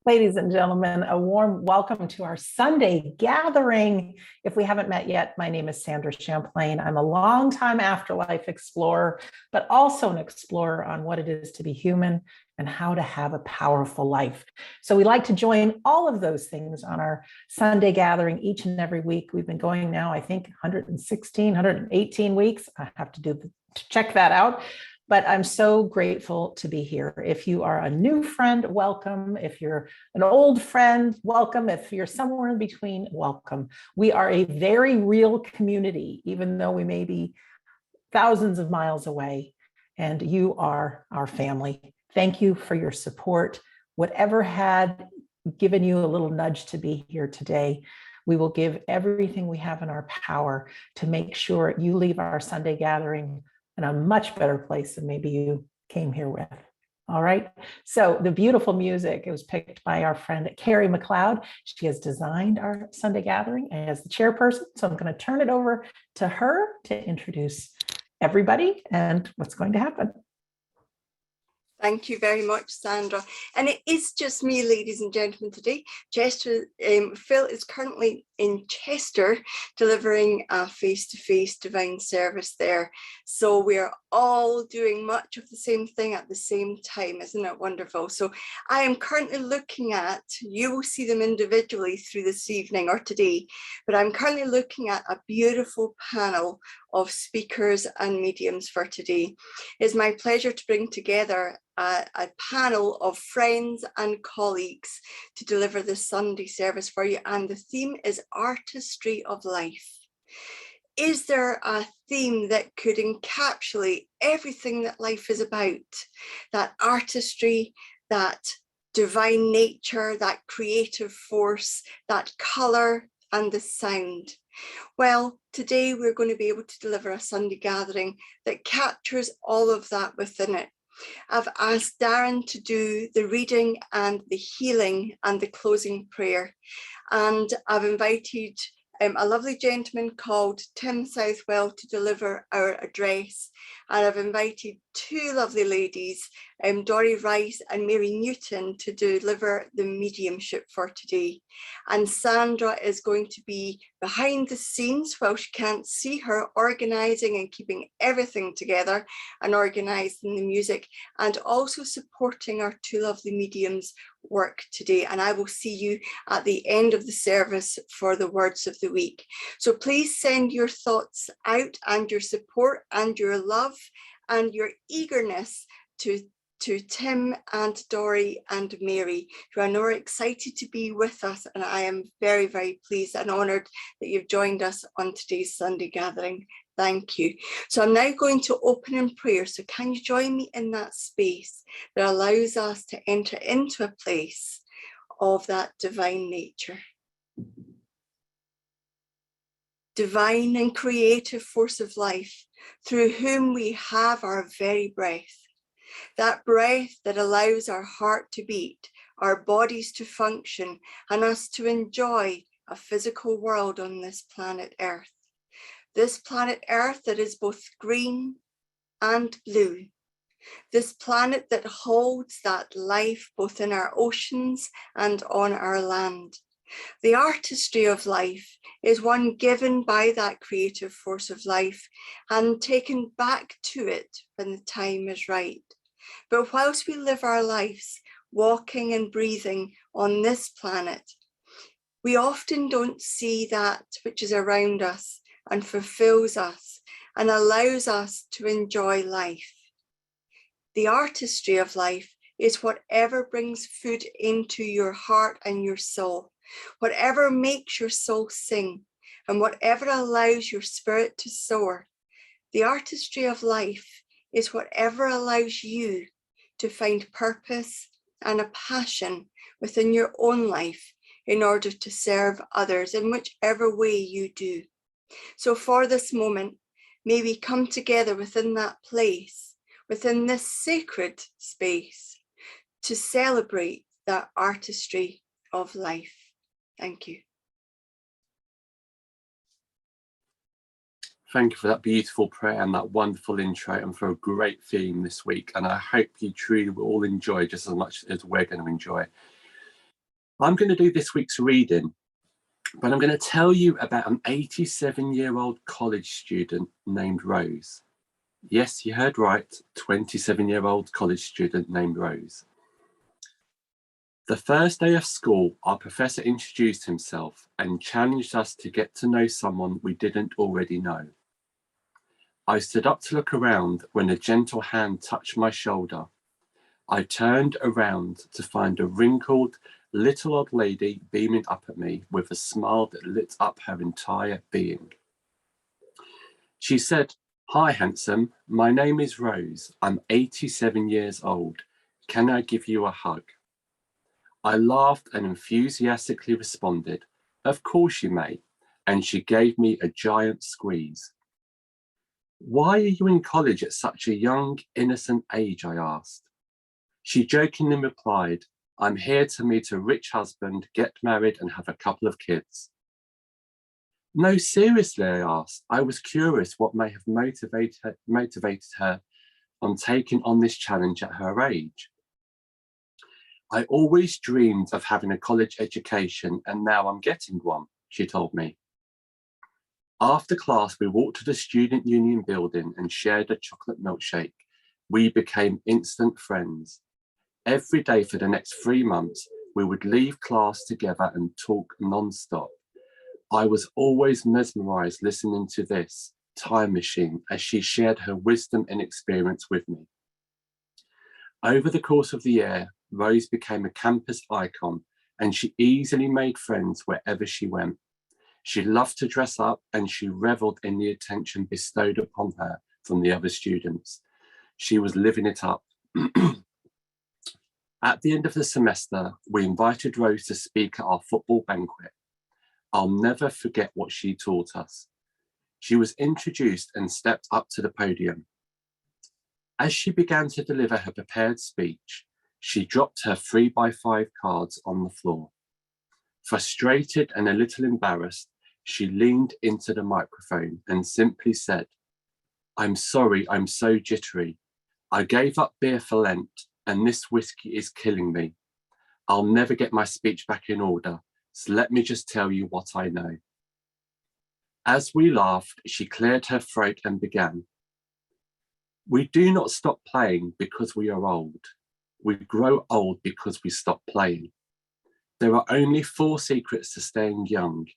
Ladies and gentlemen, a warm welcome to our Sunday gathering. If we haven't met yet, my name is Sandra Champlain. I'm a longtime afterlife explorer, but also an explorer on what it is to be human and how to have a powerful life. So we like to join all of those things on our Sunday gathering each and every week. We've been going now, I think, 116, 118 weeks. I have to check that out. But I'm so grateful to be here. If you are a new friend, welcome. If you're an old friend, welcome. If you're somewhere in between, welcome. We are a very real community, even though we may be thousands of miles away, and you are our family. Thank you for your support. Whatever had given you a little nudge to be here today, we will give everything we have in our power to make sure you leave our Sunday gathering in a much better place than maybe you came here with. All right. So the beautiful music, it was picked by our friend Carrie McLeod. She has designed our Sunday gathering as the chairperson. So I'm going to turn it over to her to introduce everybody and what's going to happen. Thank you very much, Sandra. And it is just me, ladies and gentlemen, today. Phil is currently in Chester delivering a face-to-face divine service there. So we are all doing much of the same thing at the same time. Isn't it wonderful? So I am currently looking at, you will see them individually through this evening or today, but I'm currently looking at a beautiful panel of speakers and mediums for today. It's my pleasure to bring together a panel of friends and colleagues to deliver this Sunday service for you, and the theme is Artistry of Life. Is there a theme that could encapsulate everything that life is about? That artistry, that divine nature, that creative force, that colour and the sound. Well, today we're going to be able to deliver a Sunday gathering that captures all of that within it. I've asked Darren to do the reading and the healing and the closing prayer. And I've invited a lovely gentleman called Tim Southwell to deliver our address. And I've invited two lovely ladies, Dory Rice and Mary Newton, to deliver the mediumship for today. And Sandra is going to be behind the scenes while she can't see her, organising and keeping everything together and organising the music, and also supporting our two lovely mediums work today. And I will see you at the end of the service for the words of the week. So please send your thoughts out and your support and your love and your eagerness to Tim and Dory and Mary, who I know are excited to be with us. And I am very, very pleased and honoured that you've joined us on today's Sunday gathering. Thank you. So I'm now going to open in prayer. So can you join me in that space that allows us to enter into a place of that divine nature? Divine and creative force of life, through whom we have our very breath. That breath that allows our heart to beat, our bodies to function, and us to enjoy a physical world on this planet Earth. This planet Earth that is both green and blue. This planet that holds that life both in our oceans and on our land. The artistry of life is one given by that creative force of life and taken back to it when the time is right. But whilst we live our lives walking and breathing on this planet, we often don't see that which is around us and fulfills us and allows us to enjoy life. The artistry of life is whatever brings food into your heart and your soul, whatever makes your soul sing, and whatever allows your spirit to soar. The artistry of life is whatever allows you to find purpose and a passion within your own life in order to serve others in whichever way you do. So for this moment, may we come together within that place, within this sacred space, to celebrate that artistry of life. Thank you. Thank you for that beautiful prayer and that wonderful intro, and for a great theme this week. And I hope you truly will all enjoy just as much as we're going to enjoy. I'm going to do this week's reading, but I'm going to tell you about an 87-year-old college student named Rose. Yes, you heard right, 27-year-old college student named Rose. The first day of school, our professor introduced himself and challenged us to get to know someone we didn't already know. I stood up to look around when a gentle hand touched my shoulder. I turned around to find a wrinkled, little old lady beaming up at me with a smile that lit up her entire being. She said, "Hi, handsome. My name is Rose. I'm 87 years old. Can I give you a hug?" I laughed and enthusiastically responded, "Of course you may," and she gave me a giant squeeze. "Why are you in college at such a young, innocent age?" I asked. She jokingly replied, "I'm here to meet a rich husband, get married, and have a couple of kids." "No, seriously," I asked. I was curious what may have motivated her on taking on this challenge at her age. "I always dreamed of having a college education, and now I'm getting one," she told me. After class, we walked to the Student Union building and shared a chocolate milkshake. We became instant friends. Every day for the next 3 months, we would leave class together and talk non-stop. I was always mesmerized listening to this time machine as she shared her wisdom and experience with me. Over the course of the year, Rose became a campus icon, and she easily made friends wherever she went. She loved to dress up, and she reveled in the attention bestowed upon her from the other students. She was living it up. At the end of the semester, we invited Rose to speak at our football banquet. I'll never forget what she taught us. She was introduced and stepped up to the podium. As she began to deliver her prepared speech, she dropped her 3x5 cards on the floor. Frustrated and a little embarrassed, she leaned into the microphone and simply said, "I'm sorry, I'm so jittery. I gave up beer for Lent, and this whiskey is killing me. I'll never get my speech back in order, so let me just tell you what I know." As we laughed, she cleared her throat and began. "We do not stop playing because we are old. We grow old because we stop playing. There are only 4 secrets to staying young: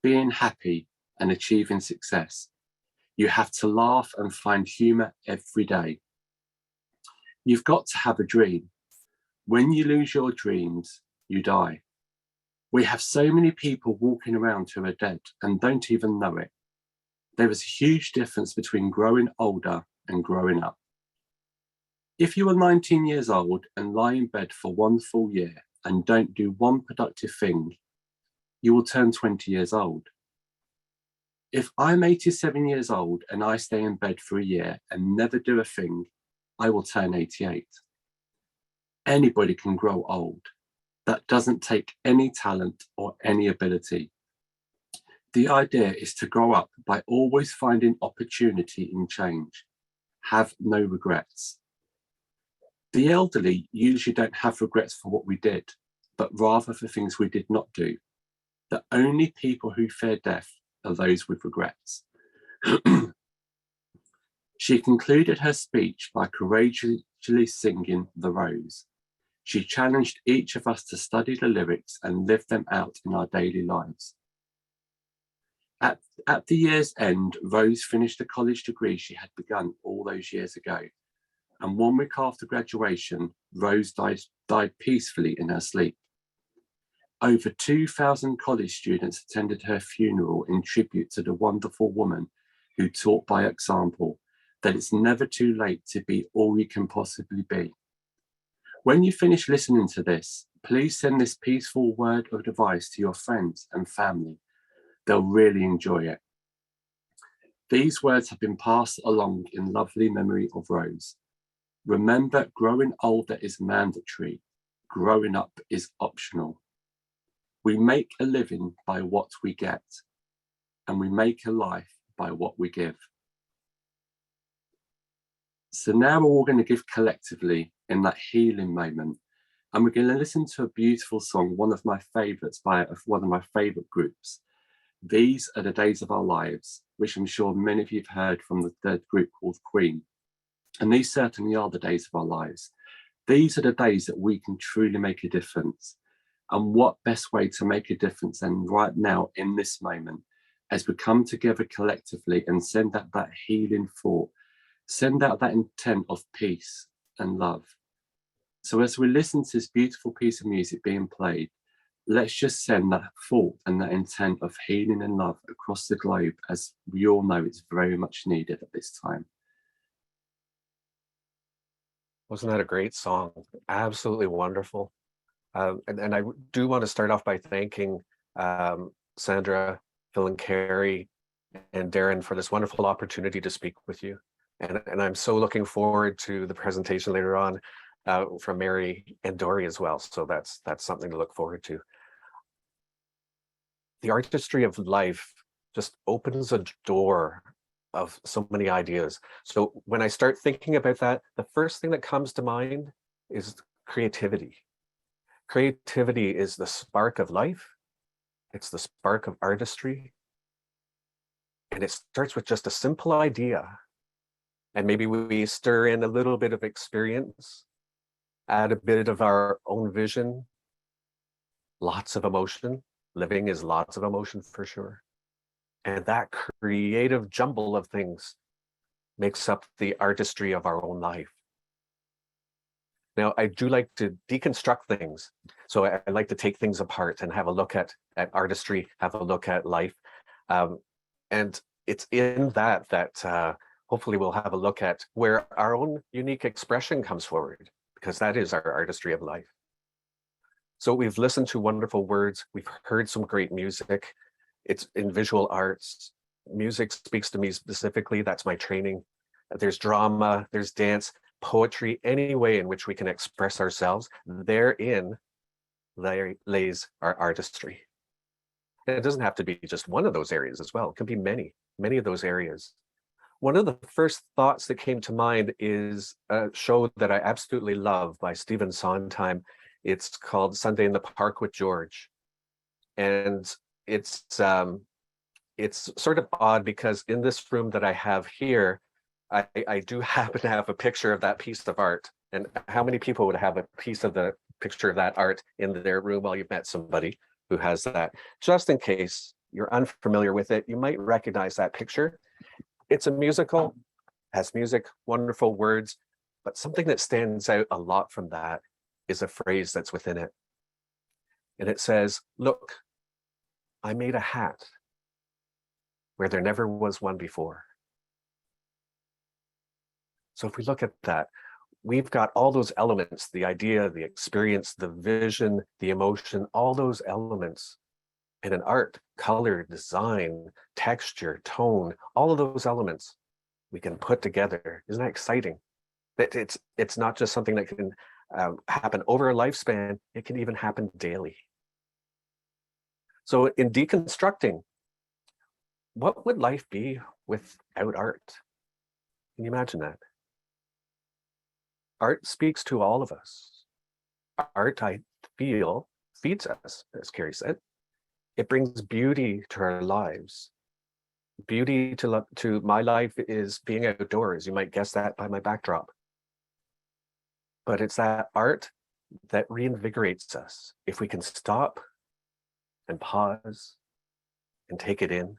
being happy and achieving success. You have to laugh and find humor every day. You've got to have a dream. When you lose your dreams, you die. We have so many people walking around who are dead and don't even know it. There is a huge difference between growing older and growing up. If you are 19 years old and lie in bed for 1 full year and don't do one productive thing, you will turn 20 years old. If I'm 87 years old and I stay in bed for a year and never do a thing, I will turn 88. Anybody can grow old. That doesn't take any talent or any ability. The idea is to grow up by always finding opportunity in change. Have no regrets. The elderly usually don't have regrets for what we did, but rather for things we did not do. The only people who fear death are those with regrets. She concluded her speech by courageously singing The Rose. She challenged each of us to study the lyrics and live them out in our daily lives. At the year's end, Rose finished the college degree she had begun all those years ago. And 1 week after graduation, Rose died peacefully in her sleep. Over 2,000 college students attended her funeral in tribute to the wonderful woman who taught by example that it's never too late to be all you can possibly be. When you finish listening to this, please send this peaceful word of advice to your friends and family. They'll really enjoy it. These words have been passed along in lovely memory of Rose. Remember, growing older is mandatory. Growing up is optional. We make a living by what we get, and we make a life by what we give. So now we're all going to give collectively in that healing moment. And we're going to listen to a beautiful song, one of my favourites by one of my favourite groups. These Are the Days of Our Lives, which I'm sure many of you have heard from the group called Queen. And these certainly are the days of our lives. These are the days that we can truly make a difference. And what best way to make a difference than right now in this moment, as we come together collectively and send out that healing thought, send out that intent of peace and love. So as we listen to this beautiful piece of music being played, let's just send that thought and that intent of healing and love across the globe, as we all know it's very much needed at this time. Wasn't that a great song? Absolutely wonderful. And I do want to start off by thanking Sandra, Phil and Carrie, and Darren for this wonderful opportunity to speak with you. And I'm so looking forward to the presentation later on from Mary and Dory as well. So that's something to look forward to. The Artistry of Life just opens a door of so many ideas. So when I start thinking about that, the first thing that comes to mind is creativity. Creativity is the spark of life. It's the spark of artistry. And it starts with just a simple idea. And maybe we stir in a little bit of experience, add a bit of our own vision, lots of emotion. Living is lots of emotion for sure. And that creative jumble of things makes up the artistry of our own life. Now, I do like to deconstruct things. So I like to take things apart and have a look at artistry, have a look at life. And it's in that hopefully we'll have a look at where our own unique expression comes forward, because that is our artistry of life. So we've listened to wonderful words. We've heard some great music. It's in visual arts. Music speaks to me specifically. That's my training. There's drama, there's dance, poetry, any way in which we can express ourselves. Therein lays our artistry. And it doesn't have to be just one of those areas as well. It can be many of those areas. One of the first thoughts that came to mind is a show that I absolutely love by Stephen Sondheim. It's called Sunday in the Park with George. And it's sort of odd because in this room that I have here, I do happen to have a picture of that piece of art. And how many people would have a piece of the picture of that art in their room? Well, you've met somebody who has that. Just in case you're unfamiliar with it, you might recognize that picture. It's a musical, has music, wonderful words, but something that stands out a lot from that is a phrase that's within it. And it says, "Look, I made a hat where there never was one before." So if we look at that, we've got all those elements, the idea, the experience, the vision, the emotion, all those elements in an art, color, design, texture, tone, all of those elements we can put together. Isn't that exciting? That it's not just something that can happen over a lifespan, it can even happen daily. So in deconstructing, what would life be without art? Can you imagine that? Art speaks to all of us. Art, I feel, feeds us, as Carrie said. It brings beauty to our lives. Beauty to my life is being outdoors. You might guess that by my backdrop. But it's that art that reinvigorates us. If we can stop and pause and take it in,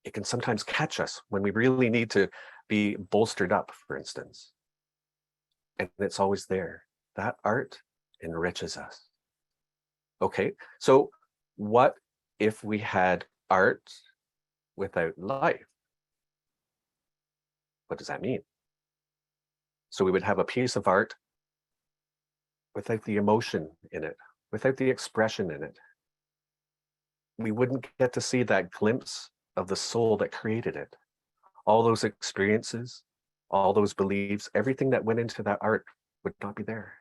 it can sometimes catch us when we really need to be bolstered up, for instance. And it's always there. That art enriches us. Okay, so what if we had art without life? What does that mean? So we would have a piece of art without the emotion in it, without the expression in it. We wouldn't get to see that glimpse of the soul that created it. All those experiences, all those beliefs, everything that went into that art would not be there.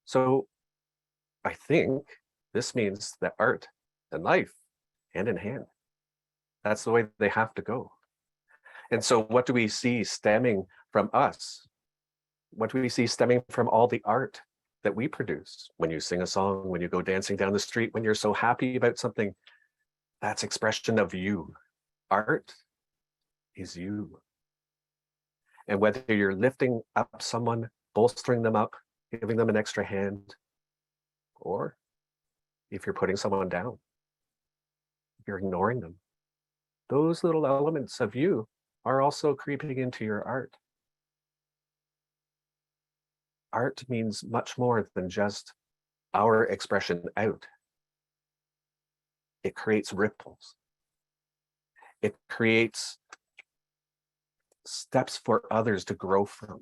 So I think this means that art and life, hand in hand, that's the way they have to go. And so what do we see stemming from us What do we see stemming from all the art that we produce? When you sing a song, when you go dancing down the street, when you're so happy about something, that's expression of you. Art is you. And whether you're lifting up someone, bolstering them up, giving them an extra hand, or if you're putting someone down, if you're ignoring them, those little elements of you are also creeping into your art. Art means much more than just our expression out. It creates ripples. It creates steps for others to grow from.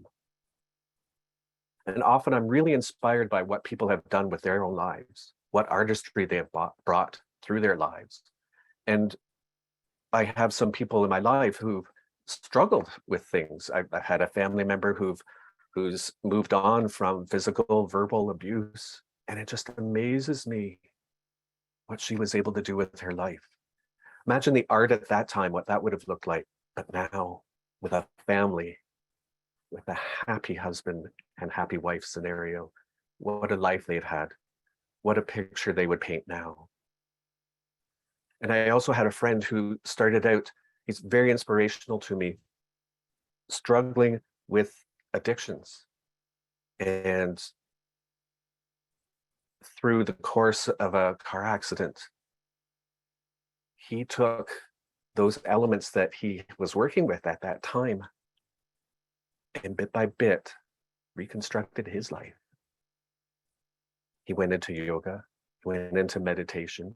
And often I'm really inspired by what people have done with their own lives, what artistry they have brought through their lives. And I have some people in my life who've struggled with things. I've had a family member who's moved on from physical, verbal abuse. And it just amazes me what she was able to do with her life. Imagine the art at that time, what that would have looked like. But now, with a family, with a happy husband and happy wife scenario, what a life they've had. What a picture they would paint now. And I also had a friend who started out, he's very inspirational to me, struggling with addictions. And through the course of a car accident, he took those elements that he was working with at that time and bit by bit reconstructed his life. He went into yoga, went into meditation.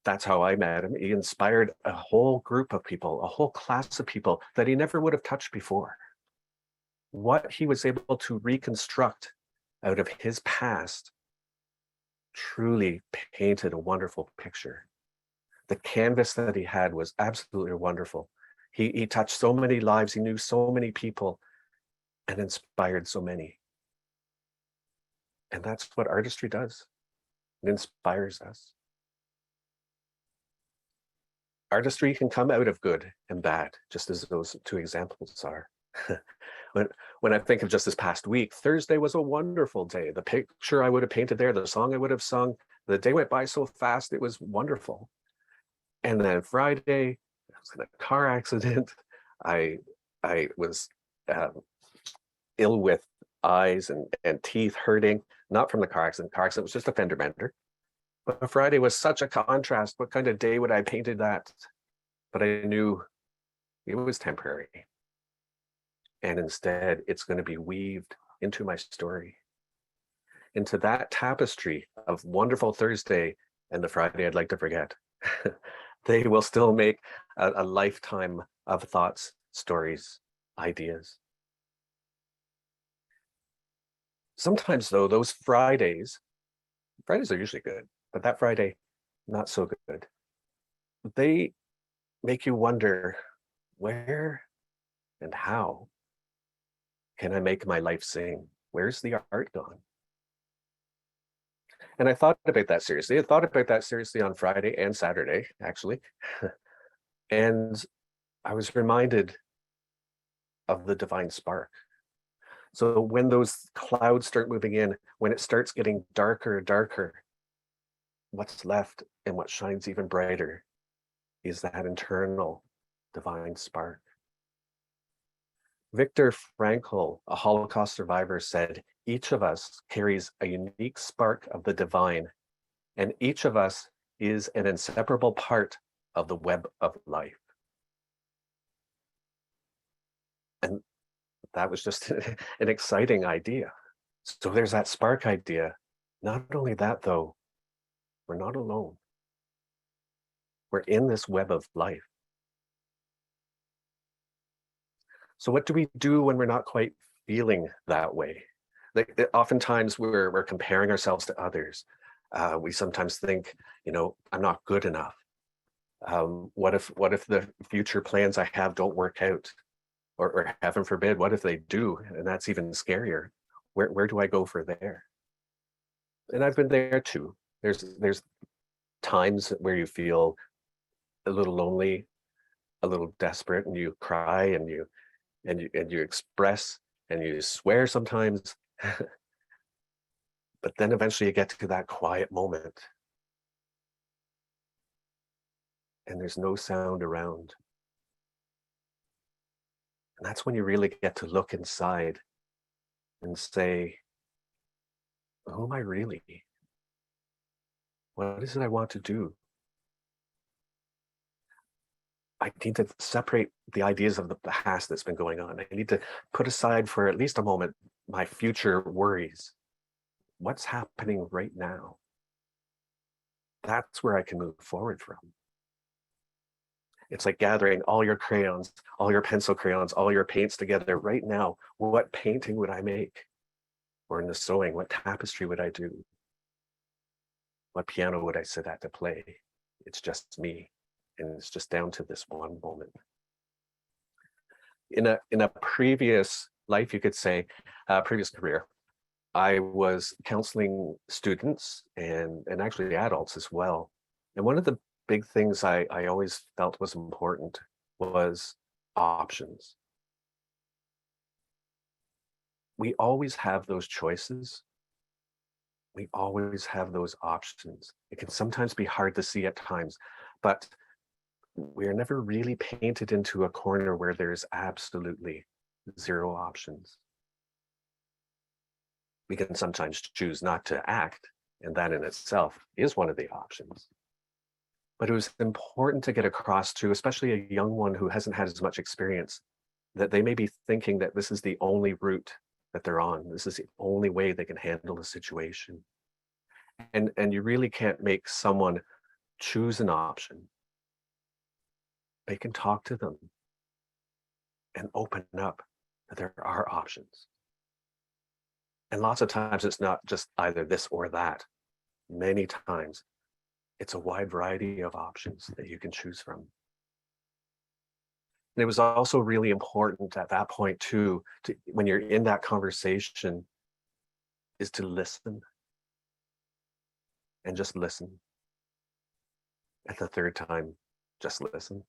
That's how I met him. He inspired a whole group of people, a whole class of people that he never would have touched before. What he was able to reconstruct out of his past truly painted a wonderful picture. The canvas that he had was absolutely wonderful. He touched so many lives, he knew so many people, and inspired so many. And that's what artistry does. It inspires us. Artistry can come out of good and bad, just as those two examples are. When I think of just this past week, Thursday was a wonderful day. The picture I would have painted there, the song I would have sung, the day went by so fast, it was wonderful. And then Friday, I was in a car accident. I was ill with eyes and teeth hurting, not from the car accident. Car accident was just a fender bender. But Friday was such a contrast. What kind of day would I have painted that? But I knew it was temporary. And instead, it's going to be weaved into my story, into that tapestry of wonderful Thursday and the Friday I'd like to forget. They will still make a lifetime of thoughts, stories, ideas. Sometimes, though, those Fridays are usually good, but that Friday, not so good. They make you wonder, where and how can I make my life sing? Where's the art gone? And I thought about that seriously. I thought about that seriously on Friday and Saturday, actually. And I was reminded of the divine spark. So when those clouds start moving in, when it starts getting darker and darker, what's left and what shines even brighter is that internal divine spark. Viktor Frankl, a Holocaust survivor, said, each of us carries a unique spark of the divine, and each of us is an inseparable part of the web of life. And that was just an exciting idea. So there's that spark idea. Not only that, though, we're not alone. We're in this web of life. So what do we do when we're not quite feeling that way? Like, oftentimes we're comparing ourselves to others. We sometimes think, I'm not good enough. What if the future plans I have don't work out? Or heaven forbid, what if they do? And that's even scarier. Where do I go for there? And I've been there too. There's times where you feel a little lonely, a little desperate, and you cry and you express and you swear sometimes, but then eventually you get to that quiet moment and there's no sound around. And that's when you really get to look inside and say, who am I really? What is it I want to do? I need to separate the ideas of the past that's been going on. I need to put aside for at least a moment my future worries. What's happening right now? That's where I can move forward from. It's like gathering all your crayons, all your pencil crayons, all your paints together right now. What painting would I make? Or in the sewing, what tapestry would I do? What piano would I sit at to play? It's just me. And it's just down to this one moment. In a previous life, you could say, previous career, I was counseling students and actually adults as well. And one of the big things I always felt was important was options. We always have those choices. We always have those options. It can sometimes be hard to see at times, but we're never really painted into a corner where there's absolutely zero options. We can sometimes choose not to act, and that in itself is one of the options. But it was important to get across to, especially a young one who hasn't had as much experience, that they may be thinking that this is the only route that they're on. This is the only way they can handle the situation. And you really can't make someone choose an option. They can talk to them and open up that there are options. And lots of times it's not just either this or that. Many times it's a wide variety of options that you can choose from. And it was also really important at that point too, when you're in that conversation, is to listen. And just listen. At the third time, just listen.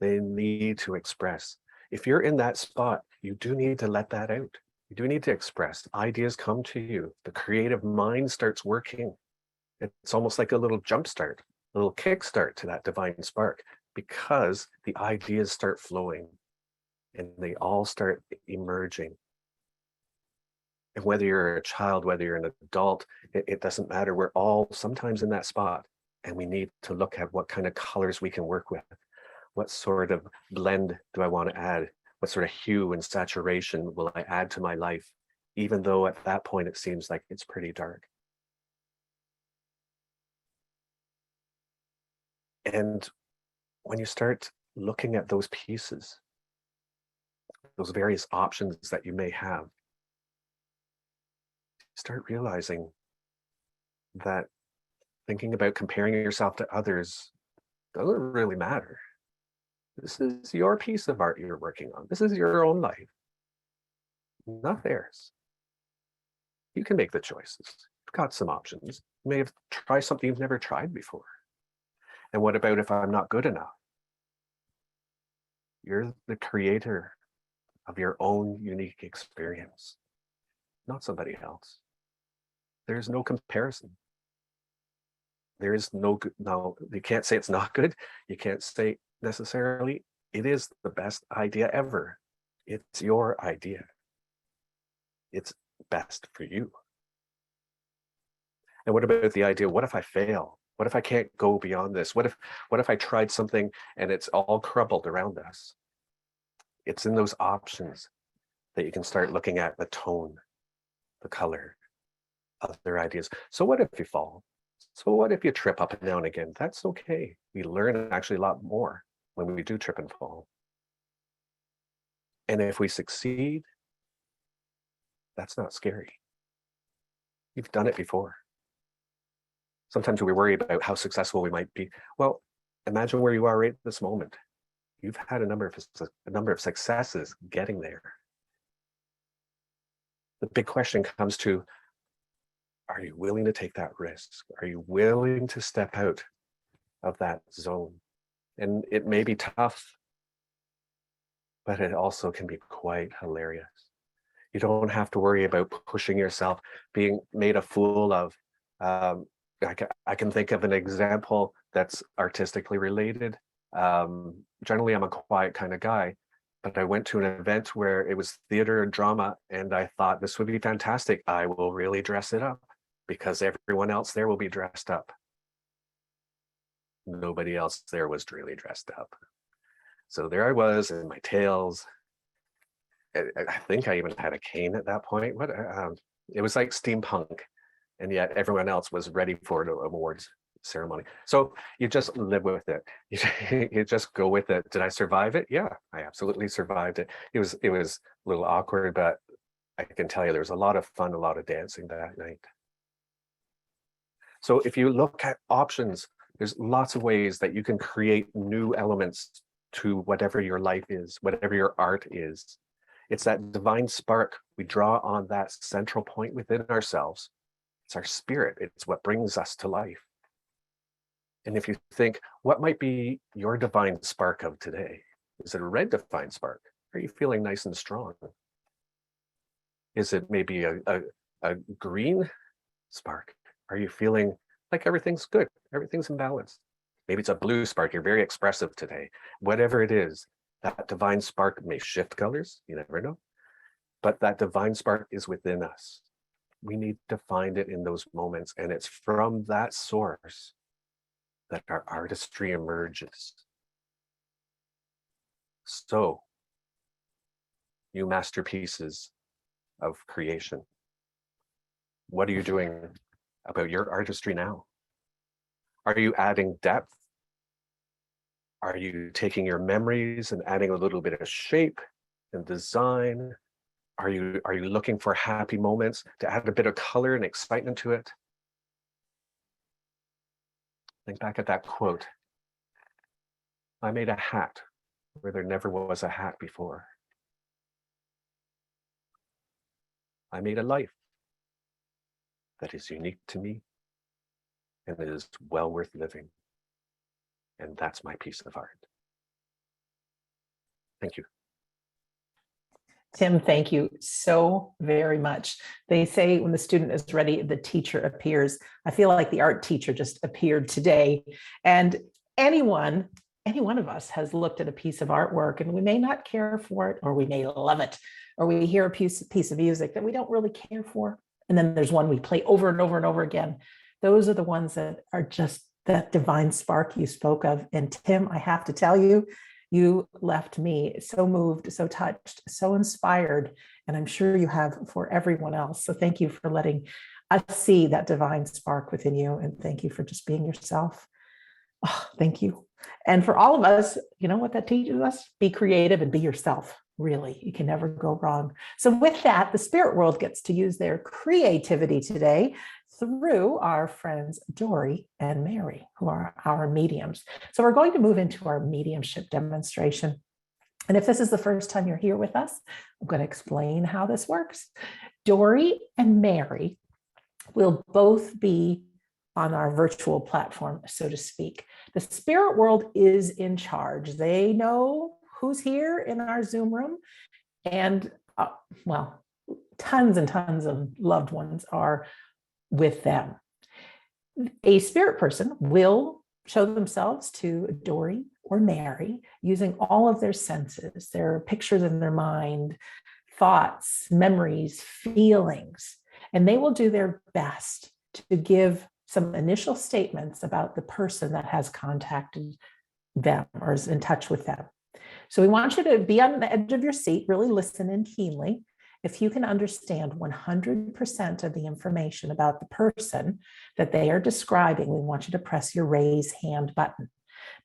They need to express. If you're in that spot, you do need to let that out. You do need to express. Ideas come to you. The creative mind starts working. It's almost like a little jump start, a little kickstart to that divine spark, because the ideas start flowing and they all start emerging. And whether you're a child, whether you're an adult, it doesn't matter. We're all sometimes in that spot, and we need to look at what kind of colors we can work with. What sort of blend do I want to add? What sort of hue and saturation will I add to my life, even though at that point it seems like it's pretty dark? And when you start looking at those pieces, those various options that you may have, start realizing that thinking about comparing yourself to others doesn't really matter. This is your piece of art you're working on. This is your own life, not theirs. You can make the choices. You've got some options. You may have tried something you've never tried before. And what about if I'm not good enough? You're the creator of your own unique experience, not somebody else. There's no comparison. There is no good. No, you can't say it's not good. You can't say necessarily it is the best idea ever. It's your idea. It's best for you. And what about the idea, what if I fail? What if I can't go beyond this? What if I tried something and it's all crumbled around us? It's in those options that you can start looking at the tone, the color, other ideas. So what if you fall? So what if you trip up now and again? That's okay. We learn actually a lot more when we do trip and fall. And if we succeed, that's not scary. You've done it before. Sometimes we worry about how successful we might be. Well, imagine where you are right this moment. You've had a number of successes getting there. The big question comes to, are you willing to take that risk? Are you willing to step out of that zone? And it may be tough, but it also can be quite hilarious. You don't have to worry about pushing yourself, being made a fool of. I can think of an example that's artistically related. Generally, I'm a quiet kind of guy, but I went to an event where it was theater and drama, and I thought this would be fantastic. I will really dress it up because everyone else there will be dressed up. Nobody else there was really dressed up. So there I was in my tails. I think I even had a cane at that point. It was like steampunk, and yet everyone else was ready for the awards ceremony. So you just live with it. You just go with it. Did I survive it? Yeah, I absolutely survived it. It was a little awkward, but I can tell you there was a lot of fun, a lot of dancing that night. So if you look at options, there's lots of ways that you can create new elements to whatever your life is, whatever your art is. It's that divine spark. We draw on that central point within ourselves. It's our spirit. It's what brings us to life. And if you think, what might be your divine spark of today? Is it a red divine spark? Are you feeling nice and strong? Is it maybe a green spark? Are you feeling like everything's good? Everything's in balance. Maybe it's a blue spark. You're very expressive today. Whatever it is, that divine spark may shift colors. You never know. But that divine spark is within us. We need to find it in those moments. And it's from that source that our artistry emerges. So, you masterpieces of creation, what are you doing about your artistry now? Are you adding depth? Are you taking your memories and adding a little bit of shape and design? Are you looking for happy moments to add a bit of color and excitement to it? Think back at that quote. I made a hat where there never was a hat before. I made a life that is unique to me and it is well worth living. And that's my piece of art. Thank you. Tim, thank you so very much. They say when the student is ready, the teacher appears. I feel like the art teacher just appeared today. And any one of us has looked at a piece of artwork and we may not care for it, or we may love it, or we hear a piece of music that we don't really care for. And then there's one we play over and over and over again. Those are the ones that are just that divine spark you spoke of. And Tim, I have to tell you, you left me so moved, so touched, so inspired, and I'm sure you have for everyone else. So thank you for letting us see that divine spark within you, and thank you for just being yourself. Oh, thank you. And for all of us, you know what that teaches us? Be creative and be yourself. Really, you can never go wrong. So with that, the spirit world gets to use their creativity today through our friends Dory and Mary, who are our mediums. So we're going to move into our mediumship demonstration. And if this is the first time you're here with us, I'm going to explain how this works. Dory and Mary will both be on our virtual platform, so to speak. The spirit world is in charge. They know who's here in our Zoom room, and well, tons and tons of loved ones are with them. A spirit person will show themselves to Dory or Mary using all of their senses, their pictures in their mind, thoughts, memories, feelings, and they will do their best to give some initial statements about the person that has contacted them or is in touch with them. So we want you to be on the edge of your seat, really listen in keenly. If you can understand 100% of the information about the person that they are describing, we want you to press your raise hand button.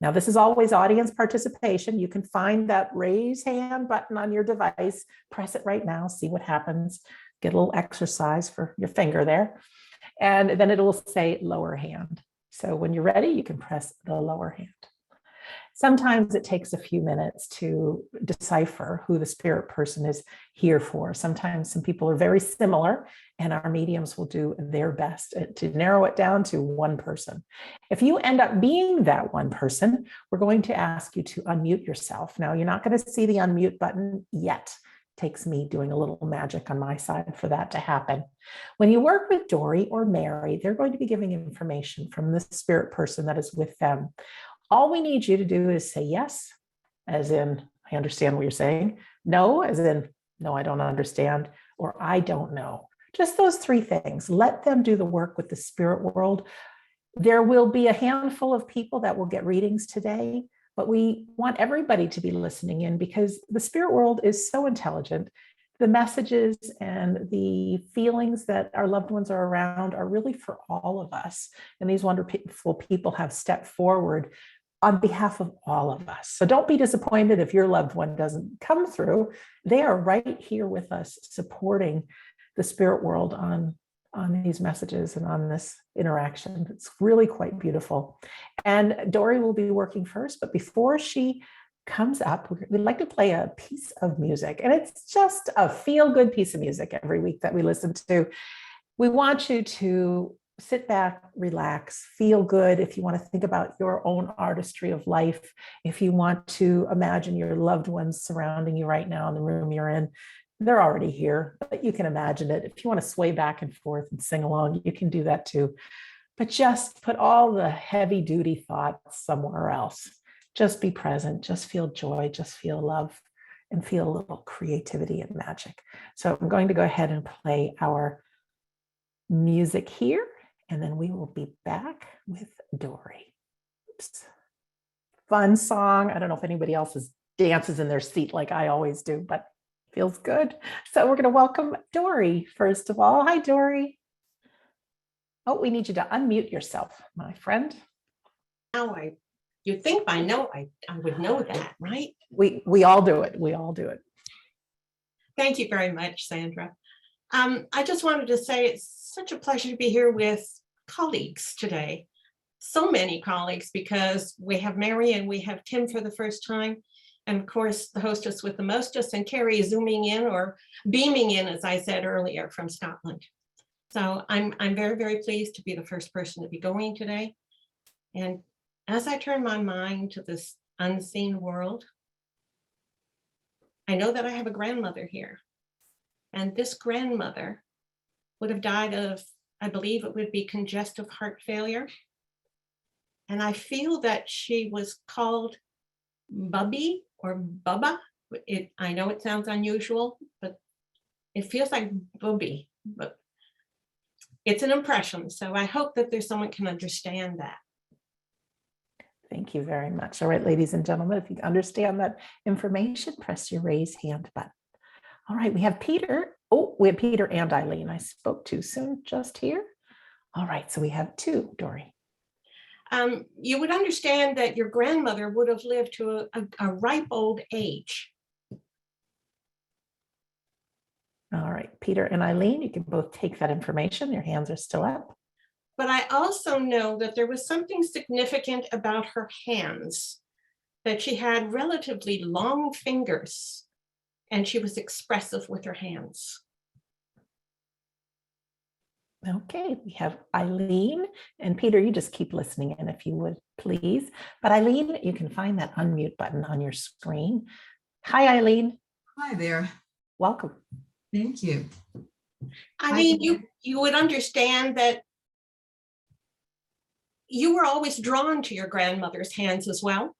Now, this is always audience participation. You can find that raise hand button on your device, press it right now, see what happens, get a little exercise for your finger there. And then it will say lower hand. So when you're ready, you can press the lower hand. Sometimes it takes a few minutes to decipher who the spirit person is here for. Sometimes some people are very similar, and our mediums will do their best to narrow it down to one person. If you end up being that one person, we're going to ask you to unmute yourself. Now, you're not going to see the unmute button yet. takes me doing a little magic on my side for that to happen. When you work with Dory or Mary, they're going to be giving information from the spirit person that is with them. All we need you to do is say yes, as in, I understand what you're saying. No, as in, no, I don't understand, or I don't know. Just those three things. Let them do the work with the spirit world. There will be a handful of people that will get readings today, but we want everybody to be listening in because the spirit world is so intelligent. The messages and the feelings that our loved ones are around are really for all of us. And these wonderful people have stepped forward on behalf of all of us. So don't be disappointed if your loved one doesn't come through. They are right here with us, supporting the spirit world on these messages and on this interaction. It's really quite beautiful. And Dory will be working first, but before she comes up, we'd like to play a piece of music. And it's just a feel-good piece of music every week that we listen to. We want you to sit back, relax, feel good. If you want to think about your own artistry of life, if you want to imagine your loved ones surrounding you right now in the room you're in, they're already here, but you can imagine it. If you want to sway back and forth and sing along, you can do that too. But just put all the heavy duty thoughts somewhere else. Just be present, just feel joy, just feel love, and feel a little creativity and magic. So I'm going to go ahead and play our music here, and then we will be back with Dory. Oops. Fun song. I don't know if anybody else dances in their seat like I always do, but feels good. So we're going to welcome Dory first of all. Hi, Dory. Oh, we need you to unmute yourself, my friend. Oh, you'd think by now I would know that, right? We all do it. We all do it. Thank you very much, Sandra. I just wanted to say it's such a pleasure to be here with colleagues today. So many colleagues, because we have Mary and we have Tim for the first time. And of course, the hostess with the mostest, and Carrie zooming in or beaming in, as I said earlier, from Scotland. So I'm very, very pleased to be the first person to be going today. And as I turn my mind to this unseen world, I know that I have a grandmother here. And this grandmother would have died of, I believe it would be congestive heart failure. And I feel that she was called Bubby or Bubba. I know it sounds unusual, but it feels like Bubby, but it's an impression. So I hope that there's someone can understand that. Thank you very much. All right, ladies and gentlemen, if you understand that information, press your raise hand button. All right, we have Peter. Oh, we have Peter and Eileen. I spoke too soon just here. All right, so we have two, Dory. You would understand that your grandmother would have lived to a ripe old age. All right, Peter and Eileen, you can both take that information. Your hands are still up. But I also know that there was something significant about her hands, that she had relatively long fingers and she was expressive with her hands. Okay, we have Eileen and Peter, you just keep listening in if you would, please. But Eileen, you can find that unmute button on your screen. Hi, Eileen. Hi there. Welcome. Thank you. Eileen, you would understand that you were always drawn to your grandmother's hands as well.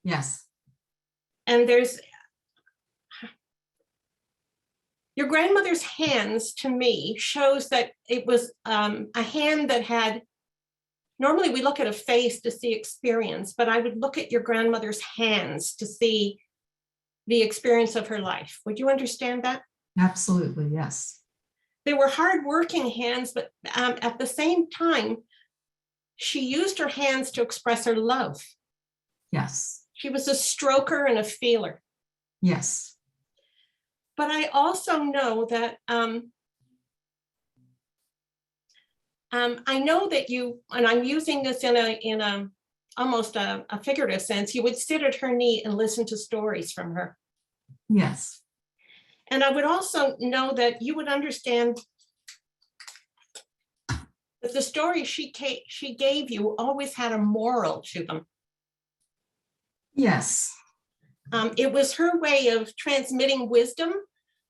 Yes. And your grandmother's hands, to me, shows that it was a hand that had, normally we look at a face to see experience, but I would look at your grandmother's hands to see the experience of her life. Would you understand that? Absolutely, yes. They were hardworking hands, but at the same time, she used her hands to express her love. Yes. She was a stroker and a feeler. Yes. But I also know that I know that you, and I'm using this in a almost a figurative sense, you would sit at her knee and listen to stories from her. Yes. And I would also know that you would understand that the stories she gave you always had a moral to them. Yes. It was her way of transmitting wisdom,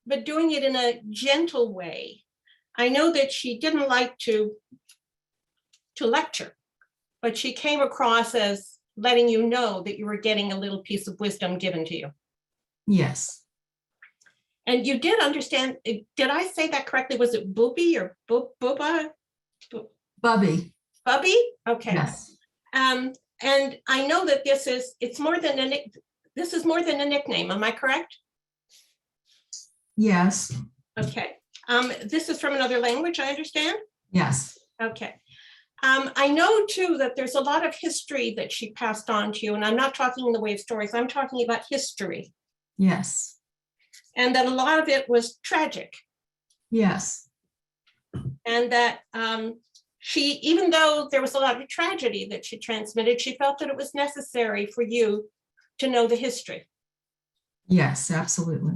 but doing it in a gentle way. I know that she didn't like to lecture, but she came across as letting you know that you were getting a little piece of wisdom given to you. Yes. And you did understand, did I say that correctly? Was it booby or booba? Bubby. Bubby? Okay. Yes. And I know that this is more than a nickname. Am I correct? Yes. Okay. This is from another language, I understand? Yes. Okay. I know too that there's a lot of history that she passed on to you, and I'm not talking in the way of stories, I'm talking about history, Yes. and that a lot of it was tragic, Yes. and that she, even though there was a lot of tragedy that she transmitted, she felt that it was necessary for you to know the history. Yes, absolutely.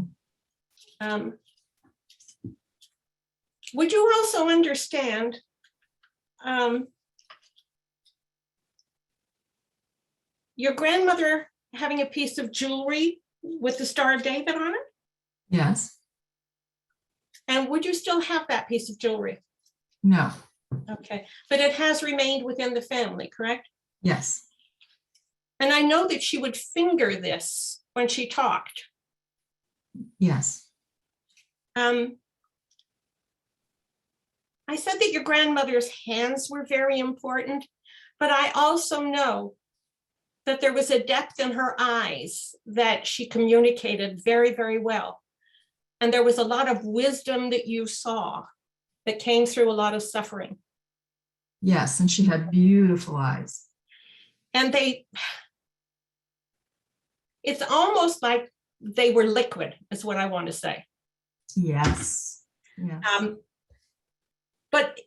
Would you also understand your grandmother having a piece of jewelry with the Star of David on it? Yes. And would you still have that piece of jewelry? No. Okay, but it has remained within the family, correct? Yes. And I know that she would finger this when she talked. Yes. I said that your grandmother's hands were very important, but I also know that there was a depth in her eyes that she communicated very, very well. And there was a lot of wisdom that you saw that came through a lot of suffering. Yes, and she had beautiful eyes. And it's almost like they were liquid, is what I want to say. Yes. Yes. But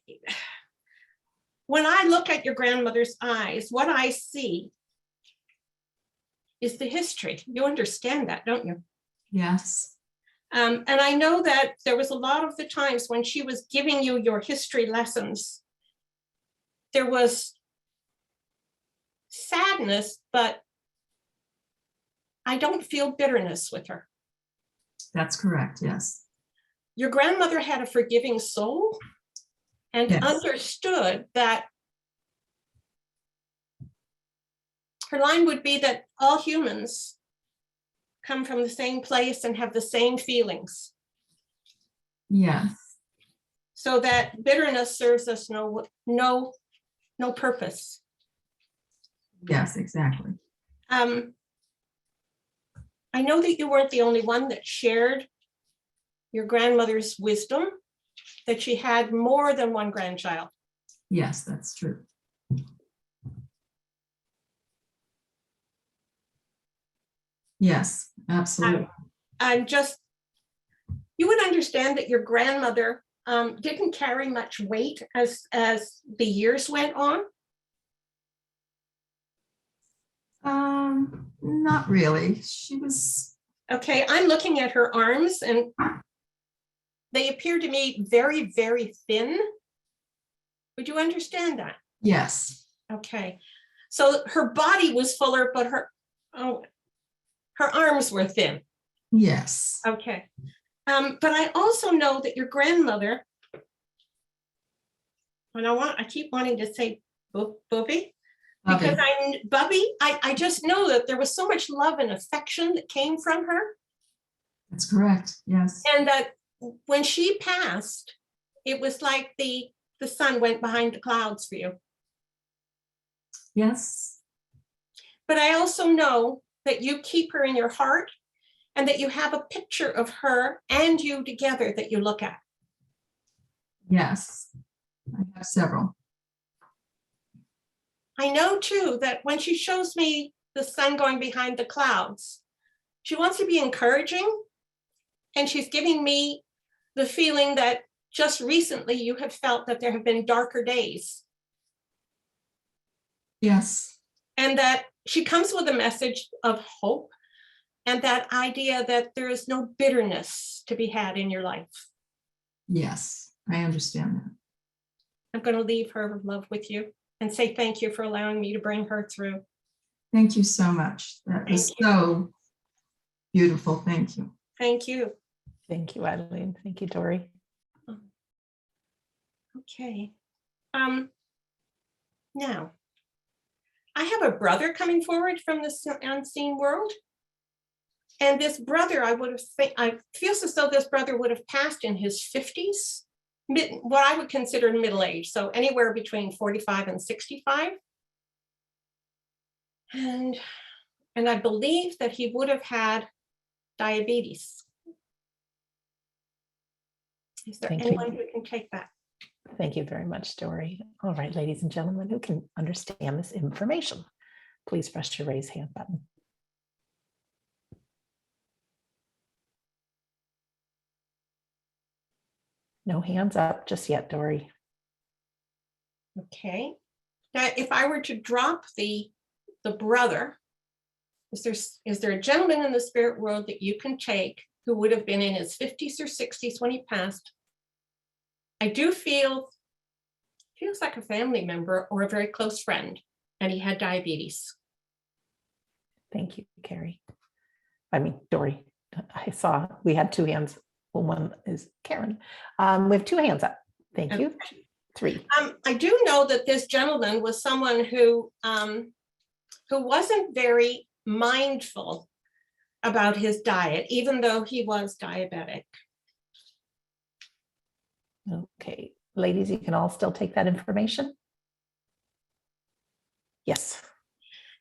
when I look at your grandmother's eyes, what I see is the history. You understand that, don't you? Yes. And I know that there was a lot of the times when she was giving you your history lessons, there was sadness, but I don't feel bitterness with her. That's correct. Yes. Your grandmother had a forgiving soul and Yes. understood that her line would be that all humans come from the same place and have the same feelings. Yes. So that bitterness serves us no purpose. Yes, exactly. I know that you weren't the only one that shared your grandmother's wisdom, that she had more than one grandchild. Yes, that's true. Yes, absolutely. You would understand that your grandmother didn't carry much weight as the years went on. Not really. She was. Okay, I'm looking at her arms and they appear to me very, very thin. Would you understand that? Yes. Okay, so her body was fuller, but her arms were thin. Yes. Okay, but I also know that your grandmother, and I keep wanting to say Bubby, because I just know that there was so much love and affection that came from her. That's correct. Yes. And that when she passed, it was like the sun went behind the clouds for you. Yes. But I also know that you keep her in your heart and that you have a picture of her and you together that you look at. Yes. I have several. I know too that when she shows me the sun going behind the clouds, she wants to be encouraging, and she's giving me the feeling that just recently you have felt that there have been darker days. Yes. And that she comes with a message of hope and that idea that there is no bitterness to be had in your life. Yes, I understand that. I'm going to leave her love with you and say thank you for allowing me to bring her through. Thank you so much. That was so beautiful. Thank you. Thank you. Thank you, Eileen. Thank you, Dory. Okay. Now, I have a brother coming forward from the unseen world. And this brother, I feel as though this brother would have passed in his 50s, what I would consider middle age. So anywhere between 45 and 65. And I believe that he would have had diabetes. Is there anyone who can take that? Thank you very much, Dory. All right, ladies and gentlemen, who can understand this information? Please press your raise hand button. No hands up just yet, Dory. Okay. Now, if I were to drop the brother, is there a gentleman in the spirit world that you can take who would have been in his 50s or 60s when he passed? I do feels like a family member or a very close friend, and he had diabetes. Thank you, Carrie. I mean, Dory. I saw we had two hands. Well, one is Karen. We have two hands up. Thank you. Three. I do know that this gentleman was someone who wasn't very mindful about his diet, even though he was diabetic. Okay, ladies, you can all still take that information? Yes.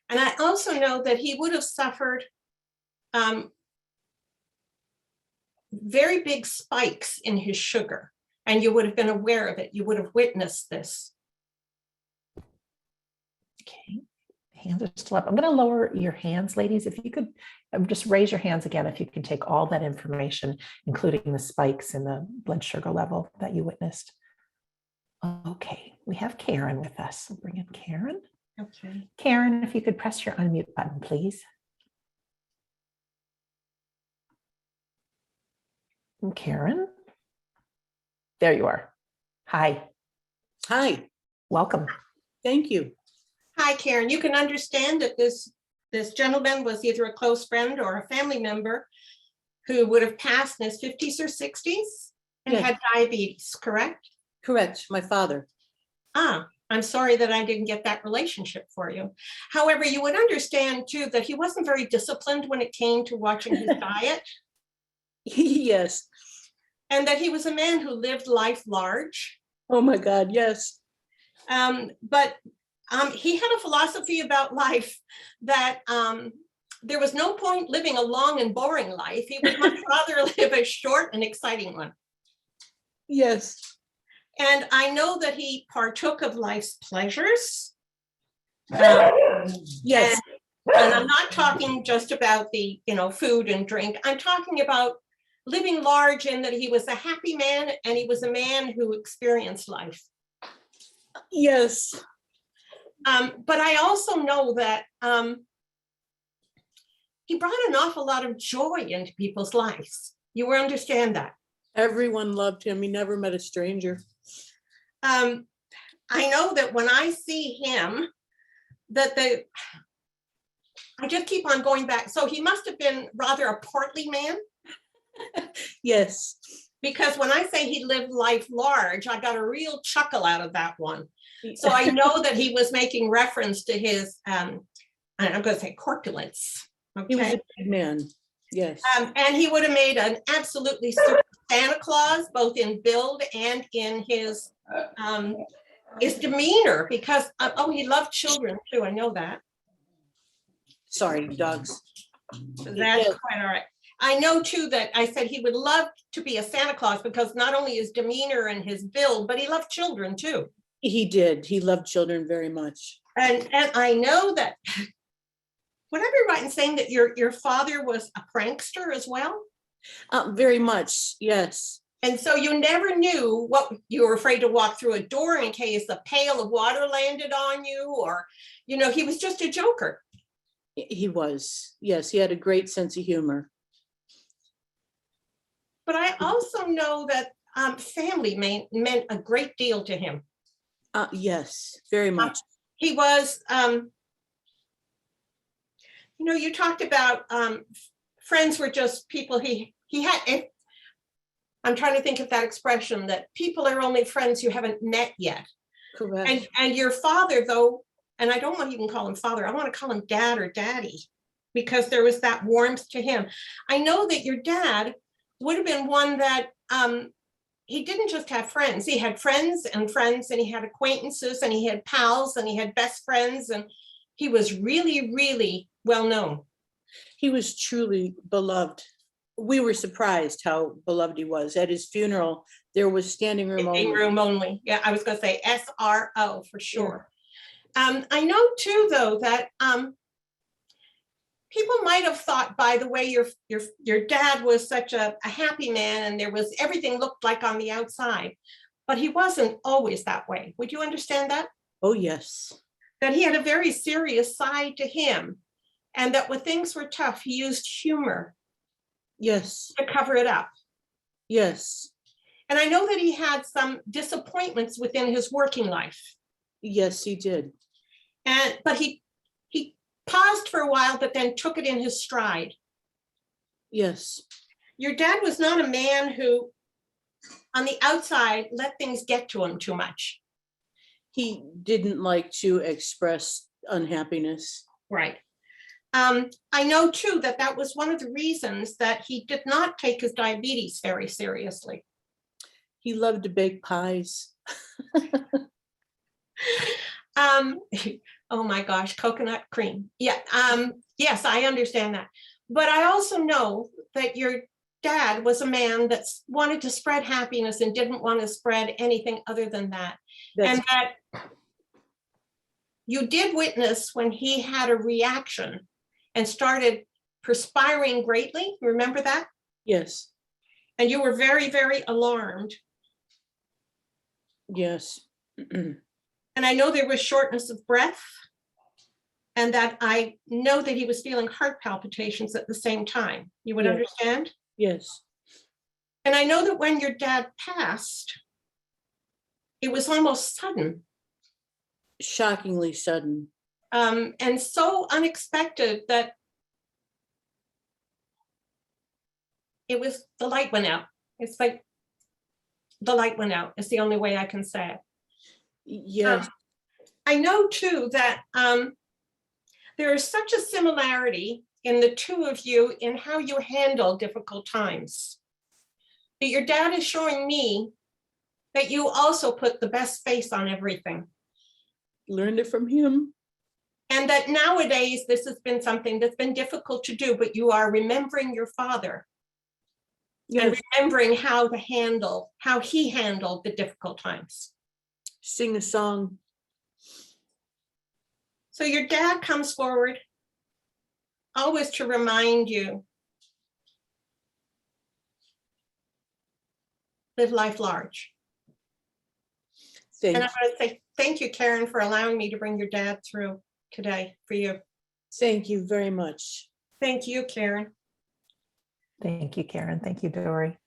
And I also know that he would have suffered very big spikes in his sugar, and you would have been aware of it. You would have witnessed this. Okay, hands are still up. I'm going to lower your hands, ladies. If you could just raise your hands again, if you can take all that information, including the spikes in the blood sugar level that you witnessed. Okay, we have Karen with us. We'll bring in Karen. Okay. Karen, if you could press your unmute button, please. And Karen, there you are. Hi. Hi, Welcome. thank you. Hi, Karen. You can understand that this gentleman was either a close friend or a family member who would have passed in his 50s or 60s and Yes. had diabetes, correct? Correct, my father. I'm sorry that I didn't get that relationship for you. However, you would understand too that he wasn't very disciplined when it came to watching his diet, Yes. and that he was a man who lived life large. Oh my God, yes. But he had a philosophy about life that there was no point living a long and boring life. He would much rather live a short and exciting one. Yes. And I know that he partook of life's pleasures. Yes. And I'm not talking just about the, food and drink. I'm talking about living large, in that he was a happy man and he was a man who experienced life. Yes. But I also know that he brought an awful lot of joy into people's lives. You will understand that. Everyone loved him. He never met a stranger. I know that when I see him, I just keep on going back. So he must have been rather a portly man. Yes. Because when I say he lived life large, I got a real chuckle out of that one. So I know that he was making reference to his, I'm going to say corpulence. Okay. He was a big man. Yes. And he would have made an absolutely super Santa Claus, both in build and in his demeanor, because, he loved children too. I know that. Sorry, dogs. That's quite all right. I know too that I said he would love to be a Santa Claus because not only his demeanor and his build, but he loved children too. He did. He loved children very much. And I know that, would I be right in saying that your father was a prankster as well? Very much. Yes. And so you never knew what you were afraid to walk through a door in case a pail of water landed on you, or, he was just a joker. He was. Yes. He had a great sense of humor. But I also know that family meant a great deal to him. Yes, very much. He was, you talked about friends were just people he had. I'm trying to think of that expression that people are only friends you haven't met yet. Correct. And your father, though, and I don't want to even call him father, I want to call him dad or daddy, because there was that warmth to him. I know that your dad would have been one that he didn't just have friends. He had friends, and he had acquaintances, and he had pals, and he had best friends, and he was really, really well known. He was truly beloved. We were surprised how beloved he was. At his funeral, there was standing room Standing only. room only. Yeah, I was going to say SRO for sure. I know too, though, that people might have thought, by the way, your dad was such a happy man, and there was everything looked like on the outside, but he wasn't always that way. Would you understand that? Oh, yes. That he had a very serious side to him, and that when things were tough, he used humor Yes. to cover it up. Yes. And I know that he had some disappointments within his working life. Yes, he did. But he paused for a while, but then took it in his stride. Yes. Your dad was not a man who, on the outside, let things get to him too much. He didn't like to express unhappiness. Right. I know too that that was one of the reasons that he did not take his diabetes very seriously. He loved to bake pies. Oh my gosh, coconut cream. Yeah. Yes, I understand that. But I also know that your dad was a man that wanted to spread happiness and didn't want to spread anything other than that. And that you did witness when he had a reaction and started perspiring greatly. Remember that? Yes. And you were very, very alarmed. Yes. And I know there was shortness of breath, and that I know that he was feeling heart palpitations at the same time. You would Yes. understand? Yes. And I know that when your dad passed, it was almost sudden. Shockingly sudden. And so unexpected that it was, the light went out. It's like the light went out. It's the only way I can say it. Yes. I know too that there is such a similarity in the two of you in how you handle difficult times. That your dad is showing me that you also put the best face on everything. Learned it from him. And that nowadays this has been something that's been difficult to do, but you are remembering your father. Yes. And remembering how he handled the difficult times. Sing a song. So your dad comes forward always to remind you, live life large. And I want to say thank you, Karen, for allowing me to bring your dad through today for you. Thank you very much. Thank you, Karen. Thank you, Karen. Thank you, Dory.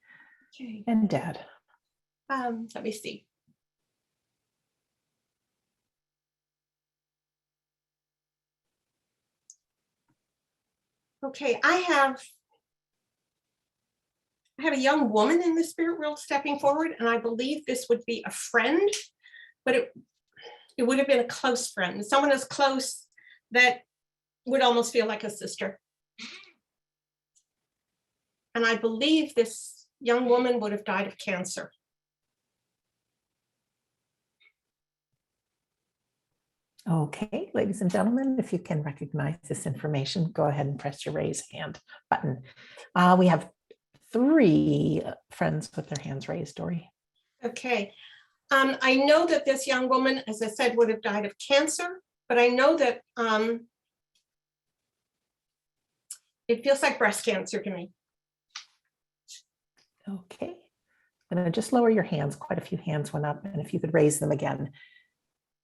Okay. And Dad. Let me see. Okay, I have a young woman in the spirit world stepping forward, and I believe this would be a friend, but it would have been a close friend, someone as close that would almost feel like a sister. And I believe this young woman would have died of cancer. Okay, ladies and gentlemen, if you can recognize this information, go ahead and press your raise hand button. We have 3 friends with their hands raised, Dory. Okay. I know that this young woman, as I said, would have died of cancer, but I know that it feels like breast cancer to me. Okay, I'm going to just lower your hands. Quite a few hands went up, and if you could raise them again,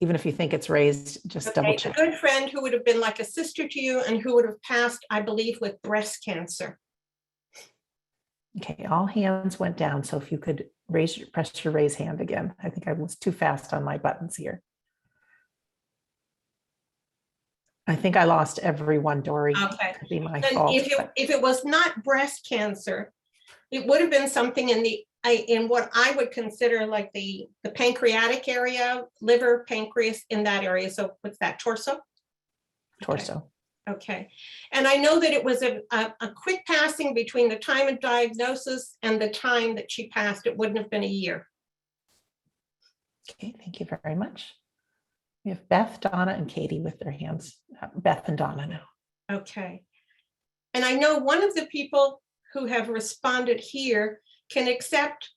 even if you think it's raised, just double check. A good friend who would have been like a sister to you and who would have passed, I believe, with breast cancer. Okay, all hands went down. So if you could press your raise hand again. I think I was too fast on my buttons here. I think I lost everyone, Dory. Okay. Could be my Then fault. if it was not breast cancer, it would have been something in the in what I would consider like the pancreatic area, liver, pancreas, in that area. So what's that, torso? Torso. Okay. And I know that it was a quick passing between the time of diagnosis and the time that she passed. It wouldn't have been a year. Okay, thank you very much. We have Beth, Donna, and Katie with their hands. Beth and Donna now. Okay. And I know one of the people who have responded here can accept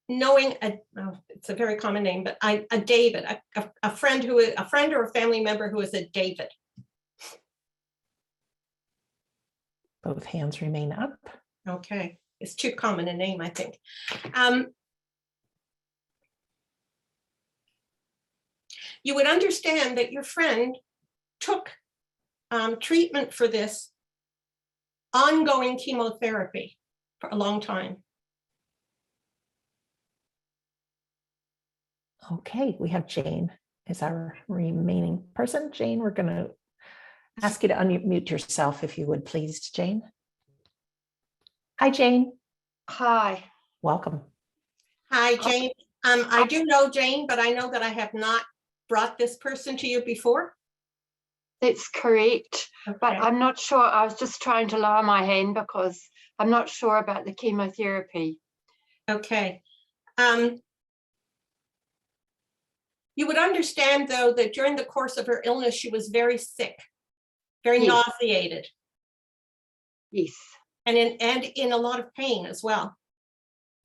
knowing it's a very common name, but a David, a friend who is a friend or a family member who is a David. Both hands remain up. Okay, it's too common a name, I think. You would understand that your friend took treatment for this ongoing chemotherapy for a long time. Okay, we have Jane as our remaining person. Jane, we're going to ask you to unmute yourself if you would, please, Jane. Hi, Jane. Hi. Welcome. Hi, Jane. I do know Jane, but I know that I have not brought this person to you before. That's correct, but Okay. I'm not sure. I was just trying to lower my hand because I'm not sure about the chemotherapy. Okay. You would understand, though, that during the course of her illness, she was very sick, very Yes. nauseated, Yes, and in a lot of pain as well.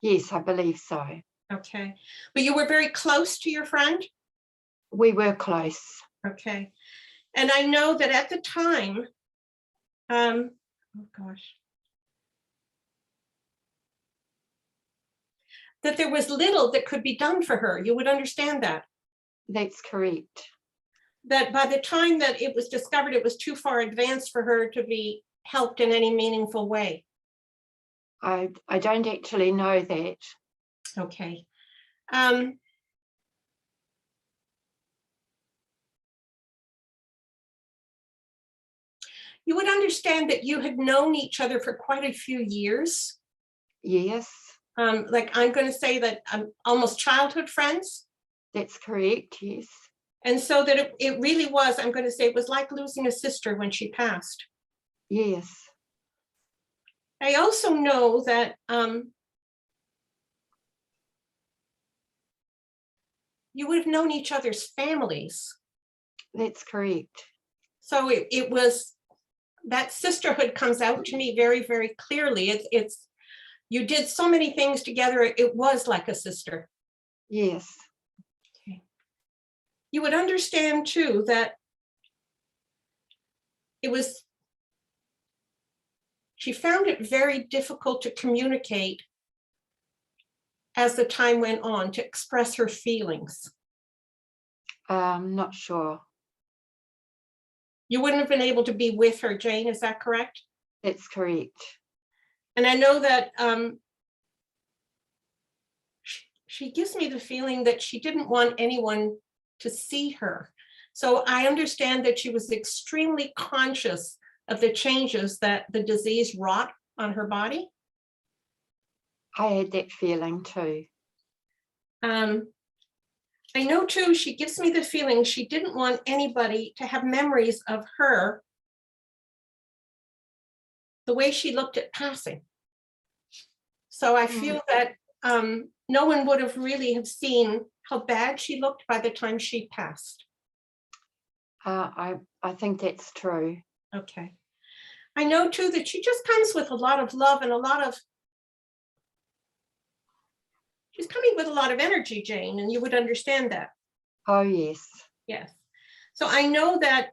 yes, I believe so. Okay. But you were very close to your friend? We were close. Okay. And I know that at the time, oh gosh, that there was little that could be done for her. You would understand that. That's correct. That by the time that it was discovered, it was too far advanced for her to be helped in any meaningful way. I don't actually know that. Okay. You would understand that you had known each other for quite a few years. Yes, Like I'm going to say that almost childhood friends. that's correct. Yes, And so that it really was, I'm going to say it was like losing a sister when she passed. yes, I also know that you would have known each other's families. that's correct. So it was, that sisterhood comes out to me very, very clearly. It's you did so many things together. It was like a sister. Yes, Okay. You would understand too that she found it very difficult to communicate as the time went on, to express her feelings. not sure. You wouldn't have been able to be with her, Jane, is that correct? That's correct. And I know that she gives me the feeling that she didn't want anyone to see her. So I understand that she was extremely conscious of the changes that the disease wrought on her body. I had that feeling too. I know too, she gives me the feeling she didn't want anybody to have memories of her the way she looked at passing. So I feel that no one would have really have seen how bad she looked by the time she passed. I think that's true. Okay. I know too that she just comes with a lot of love and she's coming with a lot of energy, Jane, and you would understand that. Oh, yes. Yes. So I know that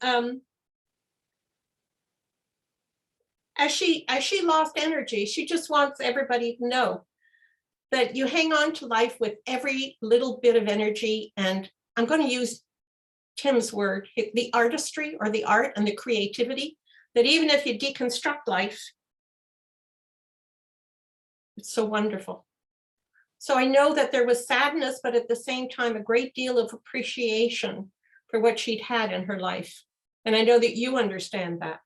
as she lost energy, she just wants everybody to know that you hang on to life with every little bit of energy. And I'm going to use Tim's word, the artistry or the art and the creativity, that even if you deconstruct life, it's so wonderful. So I know that there was sadness, but at the same time, a great deal of appreciation for what she'd had in her life. And I know that you understand that.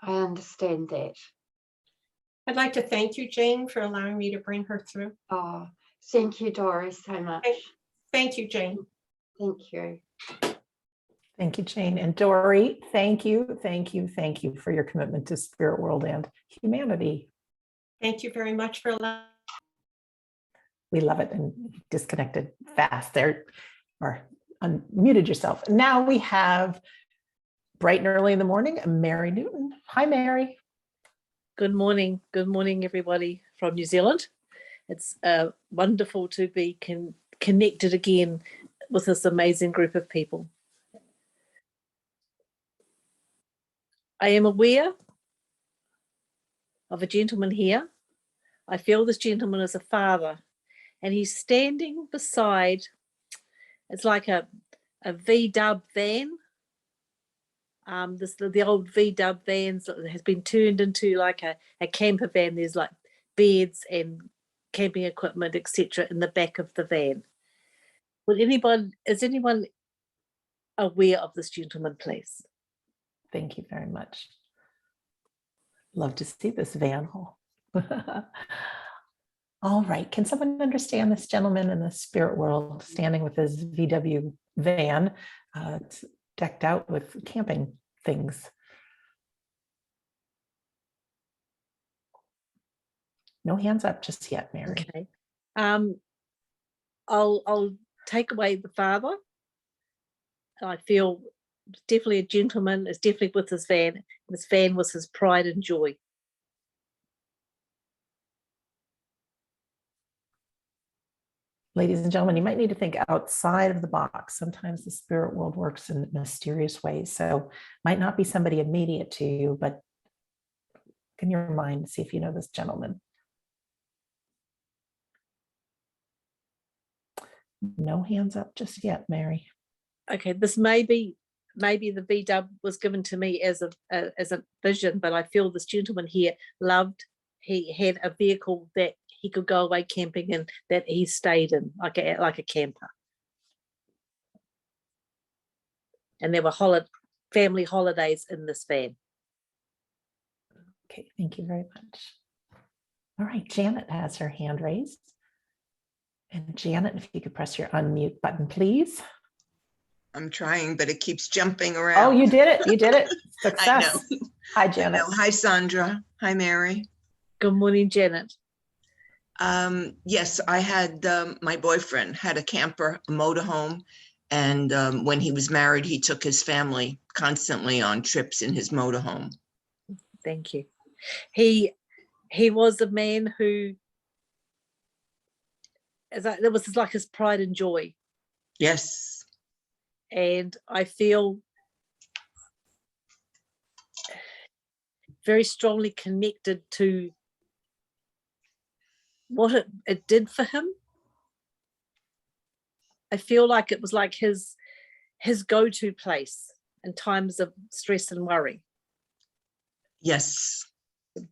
I understand that. I'd like to thank you, Jane, for allowing me to bring her through. Oh, thank you, Doris, so much. Thank you, Jane. Thank you. Thank you, Jane. And Dory, thank you, thank you, thank you for your commitment to spirit world and humanity. Thank you very much for allowing. We love it. And disconnected fast there, or unmuted yourself. Now we have bright and early in the morning, Mary Newton. Hi, Mary. Good morning. Good morning, everybody from New Zealand. It's wonderful to be connected again with this amazing group of people. I am aware of a gentleman here. I feel this gentleman is a father, and he's standing beside, it's like a V-dub van. The old V-dub vans has been turned into like a camper van. There's like beds and camping equipment, etc., in the back of the van. Is anyone aware of this gentleman, please? Thank you very much. Love to see this van haul. All right. Can someone understand this gentleman in the spirit world standing with his VW van? It's decked out with camping things. No hands up just yet, Mary. Okay. I'll take away the father. I feel definitely a gentleman is definitely with his van. This van was his pride and joy. Ladies and gentlemen, you might need to think outside of the box. Sometimes the spirit world works in mysterious ways. So might not be somebody immediate to you, but in your mind, see if you know this gentleman. No hands up just yet, Mary. Okay, this maybe the V-dub was given to me as a vision, but I feel this gentleman here loved. He had a vehicle that he could go away camping in, that he stayed in, like a camper. And there were family holidays in this van. Okay, thank you very much. All right, Janet has her hand raised. And Janet, if you could press your unmute button, please. I'm trying, but it keeps jumping around. Oh, you did it. You did it. I Success. know. Hi, Janet. Hi, Sandra. Hi, Mary. Good morning, Janet. Yes, I had my boyfriend had a camper, a motorhome, and when he was married, he took his family constantly on trips in his motorhome. Thank you. He was a man who, that was like his pride and joy. Yes. And I feel very strongly connected to what it did for him. I feel like it was like his go-to place in times of stress and worry. Yes.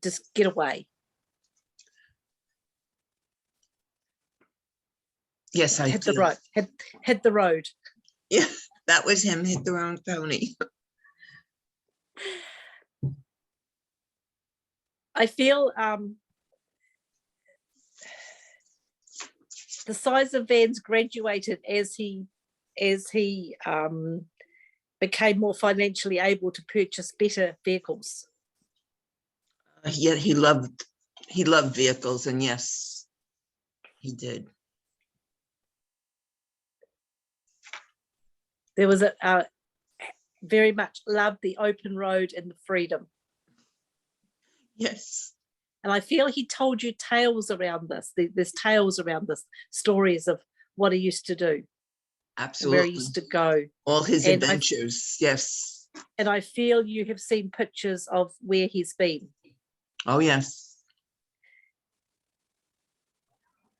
Just get away. Yes, I hit do. the road. Hit the road. Yeah, that was him. Hit the wrong pony. I feel the size of vans graduated as he became more financially able to purchase better vehicles. Yeah, he loved vehicles, and yes, he did. There was a very much loved the open road and the freedom. Yes. And I feel he told you tales around this. There's tales around this, stories of what he used to do. Absolutely. Where he used to go. All his adventures, yes. And I feel you have seen pictures of where he's been. Oh, yes.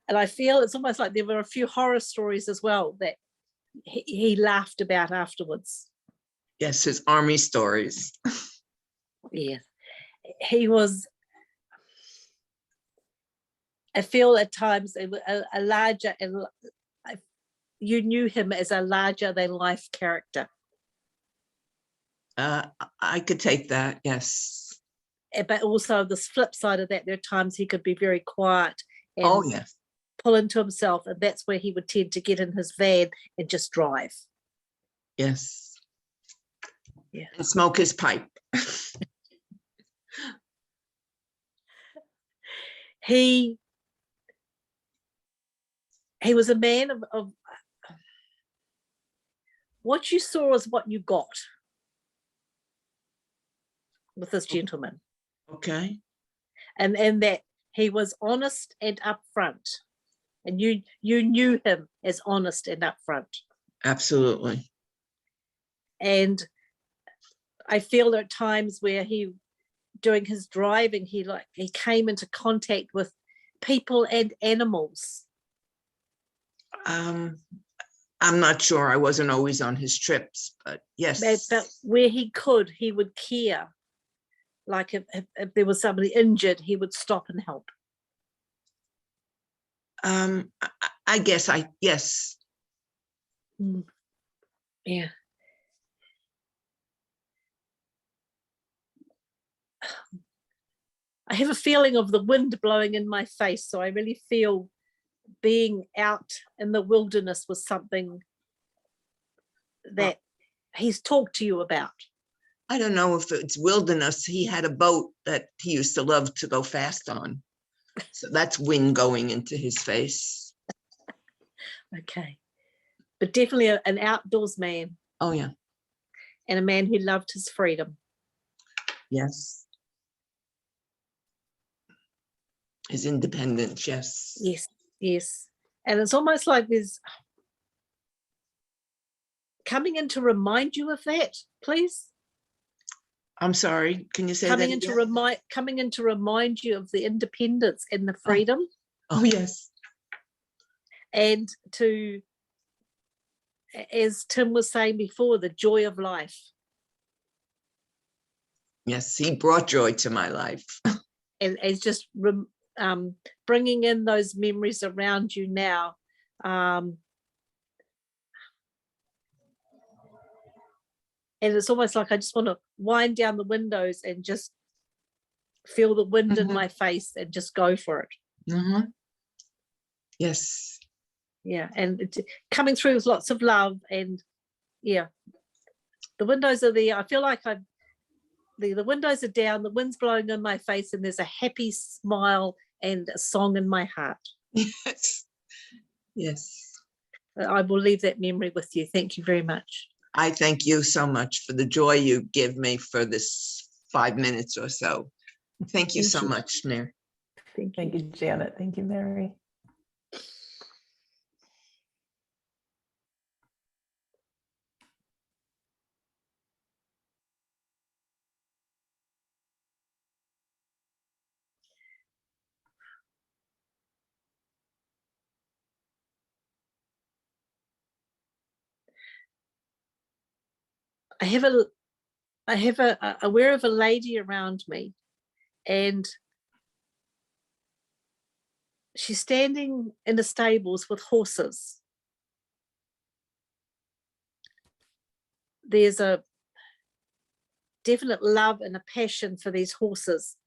And I feel it's almost like there were a few horror stories as well that he laughed about afterwards. Yes, his army stories. Yeah. He was, I feel at times a larger, you knew him as a larger than life character. I could take that, yes. but also this flip side of that, there are times he could be very quiet and Oh, yes. pull into himself, and that's where he would tend to get in his van and just drive. Yes. Yeah. And smoke his pipe. He was a man of what you saw is what you got with this gentleman. Okay. And that he was honest and upfront. And you knew him as honest and upfront. Absolutely. And I feel there are times where he, during his driving, he came into contact with people and animals. I'm not sure. I wasn't always on his trips, but yes. But where he could, he would care. Like if there was somebody injured, he would stop and help. I guess yes. Yeah. I have a feeling of the wind blowing in my face, so I really feel being out in the wilderness was something that he's talked to you about. I don't know if it's wilderness. He had a boat that he used to love to go fast on. So that's wind going into his face. Okay. But definitely an outdoors man. Oh, yeah. And a man who loved his freedom. Yes. His independence, yes. Yes, yes. And it's almost like there's coming in to remind you of that, please. I'm sorry, can you say that again? Coming in to remind you of the independence and the freedom. Oh, yes. And to, as Tim was saying before, the joy of life. Yes, he brought joy to my life. And it's just bringing in those memories around you now. And it's almost like I just want to wind down the windows and just feel the wind in my face and just go for it. Yes. Yeah, and it's coming through with lots of love, and yeah, the windows are there. I feel like the windows are down, the wind's blowing in my face, and there's a happy smile and a song in my heart. Yes. Yes. I will leave that memory with you. Thank you very much. I thank you so much for the joy you give me for this 5 minutes or so. Thank you so much, Nair. Thank you, Janet. Thank you, Mary. I have aware of a lady around me, and she's standing in the stables with horses. There's a definite love and a passion for these horses.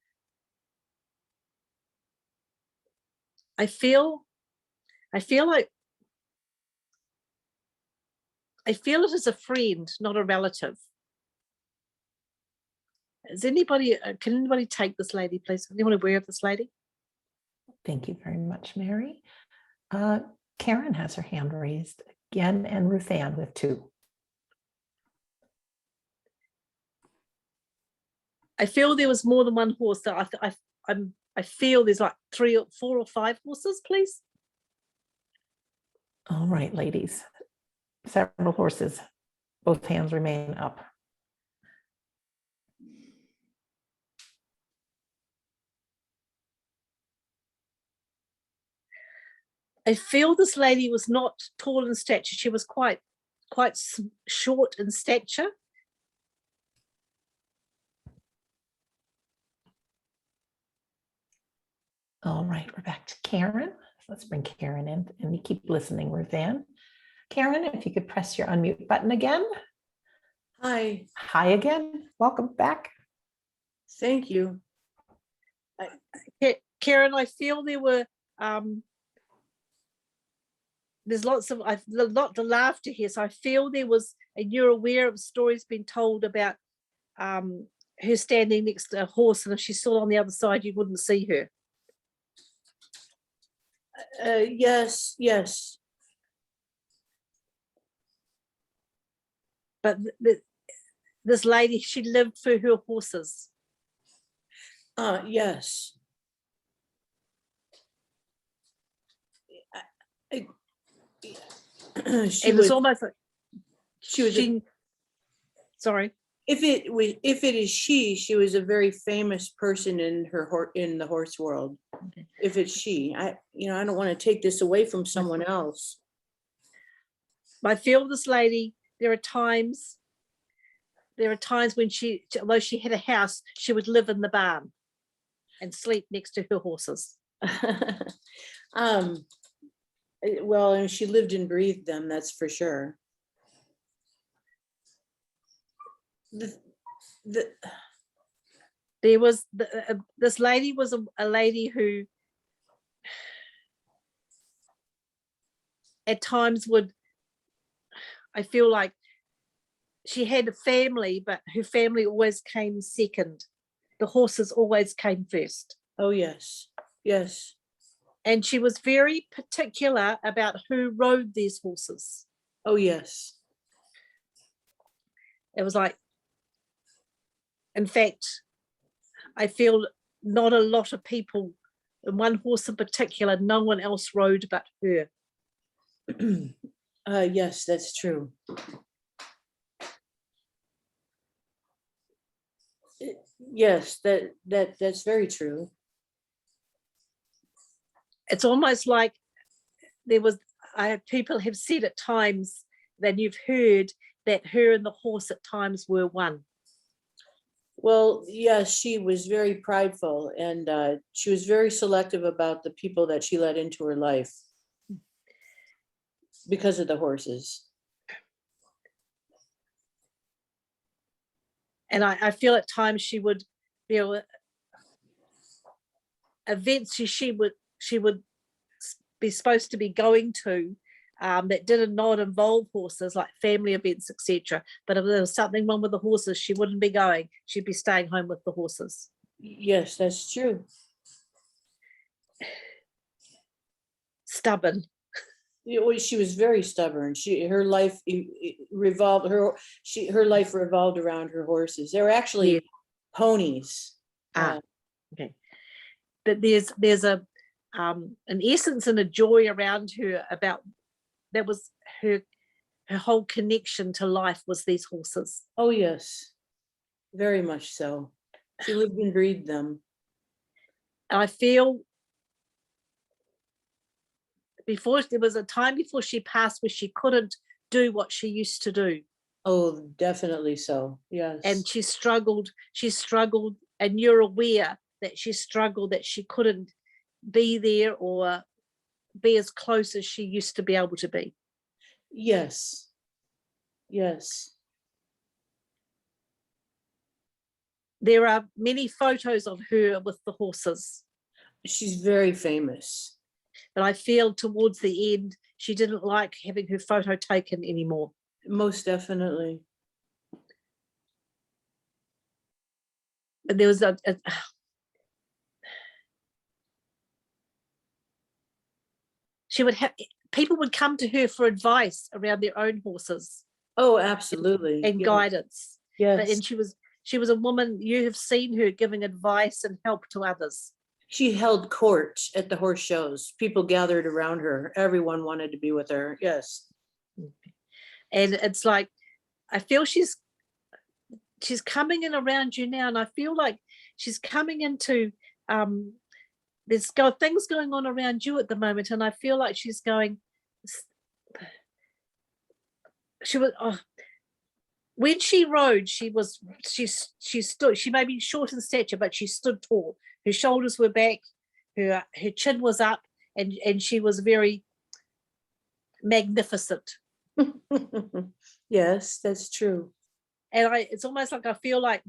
I feel it as a friend, not a relative. Is anybody, can anybody take this lady, please? Anyone aware of this lady? Thank you very much, Mary. Karen has her hand raised again, and Ruth Ann with 2. I feel there was more than one horse. So I feel there's like 3 or 4 or 5 horses, please. All right, ladies. Several horses. Both hands remain up. I feel this lady was not tall in stature. She was quite short in stature. All right, we're back to Karen. Let's bring Karen in, and you keep listening, Ruth Ann. Karen, if you could press your unmute button again. Hi. Hi again. Welcome back. Thank you. Karen, I feel there were there's lots of lot of laughter here, so I feel there was, and you're aware of stories being told about her standing next to a horse, and if she's still on the other side, you wouldn't see her. Yes, yes. But this lady, she lived for her horses. Yes. She And was, it's almost like she was, sorry. if it is she was a very famous person in in the horse world. Okay. If it's she, I don't want to take this away from someone else. I feel this lady, there are times when although she had a house, she would live in the barn and sleep next to her horses. Well, and she lived and breathed them, that's for sure. There was this lady was a lady who at times I feel like she had a family, but her family always came second. The horses always came first. Oh, yes, yes. And she was very particular about who rode these horses. Oh, yes. It was like, in fact, I feel not a lot of people, and one horse in particular, no one else rode but her. Yes, that's true. Yes, that's very true. It's almost like people have said at times that you've heard that her and the horse at times were one. Well, yes, she was very prideful, and she was very selective about the people that she let into her life because of the horses. And I feel at times she would, events she would be supposed to be going to that did not involve horses, like family events, etc. But if there was something wrong with the horses, she wouldn't be going. She'd be staying home with the horses. Yes, that's true. Stubborn. She was very stubborn. Her life revolved around her horses. They were actually ponies. Okay. But there's an essence and a joy around her about that was her whole connection to life was these horses. Oh, yes, very much so. She lived and breathed them. And I feel there was a time before she passed where she couldn't do what she used to do. Oh, definitely so. Yes. And she struggled, and you're aware that she struggled, that she couldn't be there or be as close as she used to be able to be. Yes. Yes. There are many photos of her with the horses. She's very famous. But I feel towards the end, she didn't like having her photo taken anymore. Most definitely. And there was people would come to her for advice around their own horses. Oh, absolutely. And yes. Guidance. Yes. And she was a woman, you have seen her giving advice and help to others. She held court at the horse shows. People gathered around her. Everyone wanted to be with her. Yes. And it's like, I feel she's coming in around you now, and I feel like she's coming into there's things going on around you at the moment, and I feel like she's going. She was when she rode. She stood. She may be short in stature, but she stood tall. Her shoulders were back. Her chin was up, and she was very magnificent. Yes, that's true. And it's almost like I feel like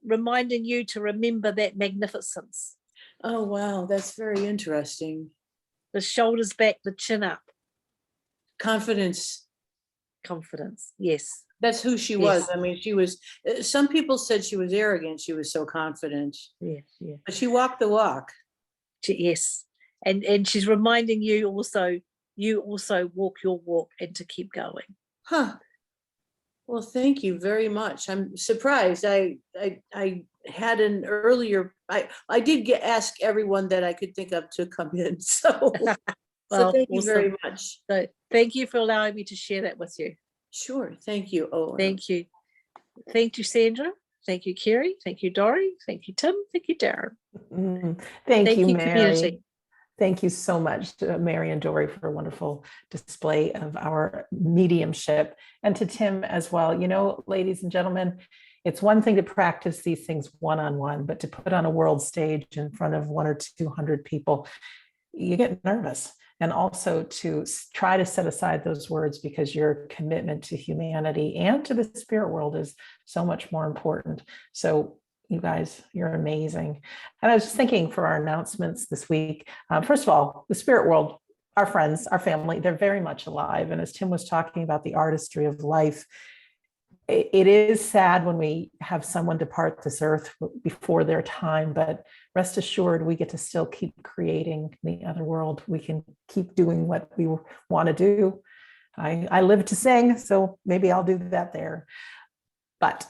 reminding you to remember that magnificence. Oh, wow, that's very interesting. The shoulders back, the chin up. Confidence. Confidence, yes. That's who she was. Yes. I mean, she was, some people said she was arrogant. She was so confident. Yeah, yeah. But she walked the walk. Yes. And she's reminding you also walk your walk and to keep going. Huh. Well, thank you very much. I'm surprised. I had an earlier, I did ask everyone that I could think of to come in. So, Well, so thank you awesome. very much. So thank you for allowing me to share that with you. Sure. Thank you. Oh, Thank you. Thank you, Sandra. Thank you, Kerry. Thank you, Dory. Thank you, Tim. Thank you, Darren. Thank you, Mary. Community. Thank you so much to Mary and Dory for a wonderful display of our mediumship, and to Tim as well. You know, ladies and gentlemen, it's one thing to practice these things one-on-one, but to put on a world stage in front of 100 or 200 people, you get nervous. And also to try to set aside those words, because your commitment to humanity and to the spirit world is so much more important. So you guys, you're amazing. And I was just thinking for our announcements this week, first of all, the spirit world, our friends, our family, they're very much alive. And as Tim was talking about the artistry of life, it is sad when we have someone depart this earth before their time, but rest assured, we get to still keep creating the other world. We can keep doing what we want to do. I live to sing, so maybe I'll do that there. But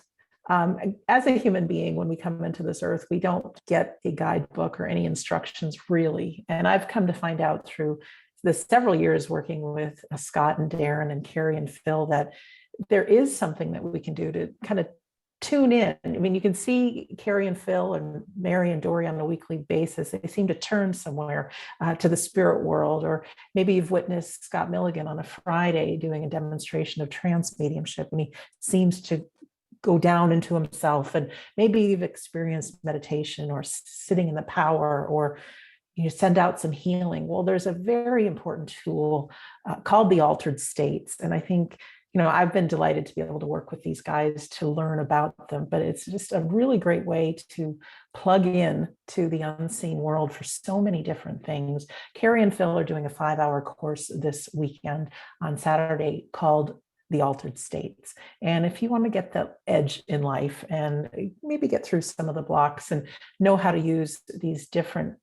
as a human being, when we come into this earth, we don't get a guidebook or any instructions really. And I've come to find out through the several years working with Scott and Darren and Carrie and Phil that there is something that we can do to kind of tune in. I mean, you can see Carrie and Phil and Mary and Dory on a weekly basis. They seem to turn somewhere to the spirit world, or maybe you've witnessed Scott Milligan on a Friday doing a demonstration of trance mediumship, and he seems to go down into himself. And maybe you've experienced meditation or sitting in the power, or you send out some healing. Well, there's a very important tool called the altered states. And I think, you know, I've been delighted to be able to work with these guys to learn about them, but it's just a really great way to plug in to the unseen world for so many different things. Carrie and Phil are doing a 5-hour course this weekend on Saturday called The Altered States. And if you want to get the edge in life and maybe get through some of the blocks and know how to use these different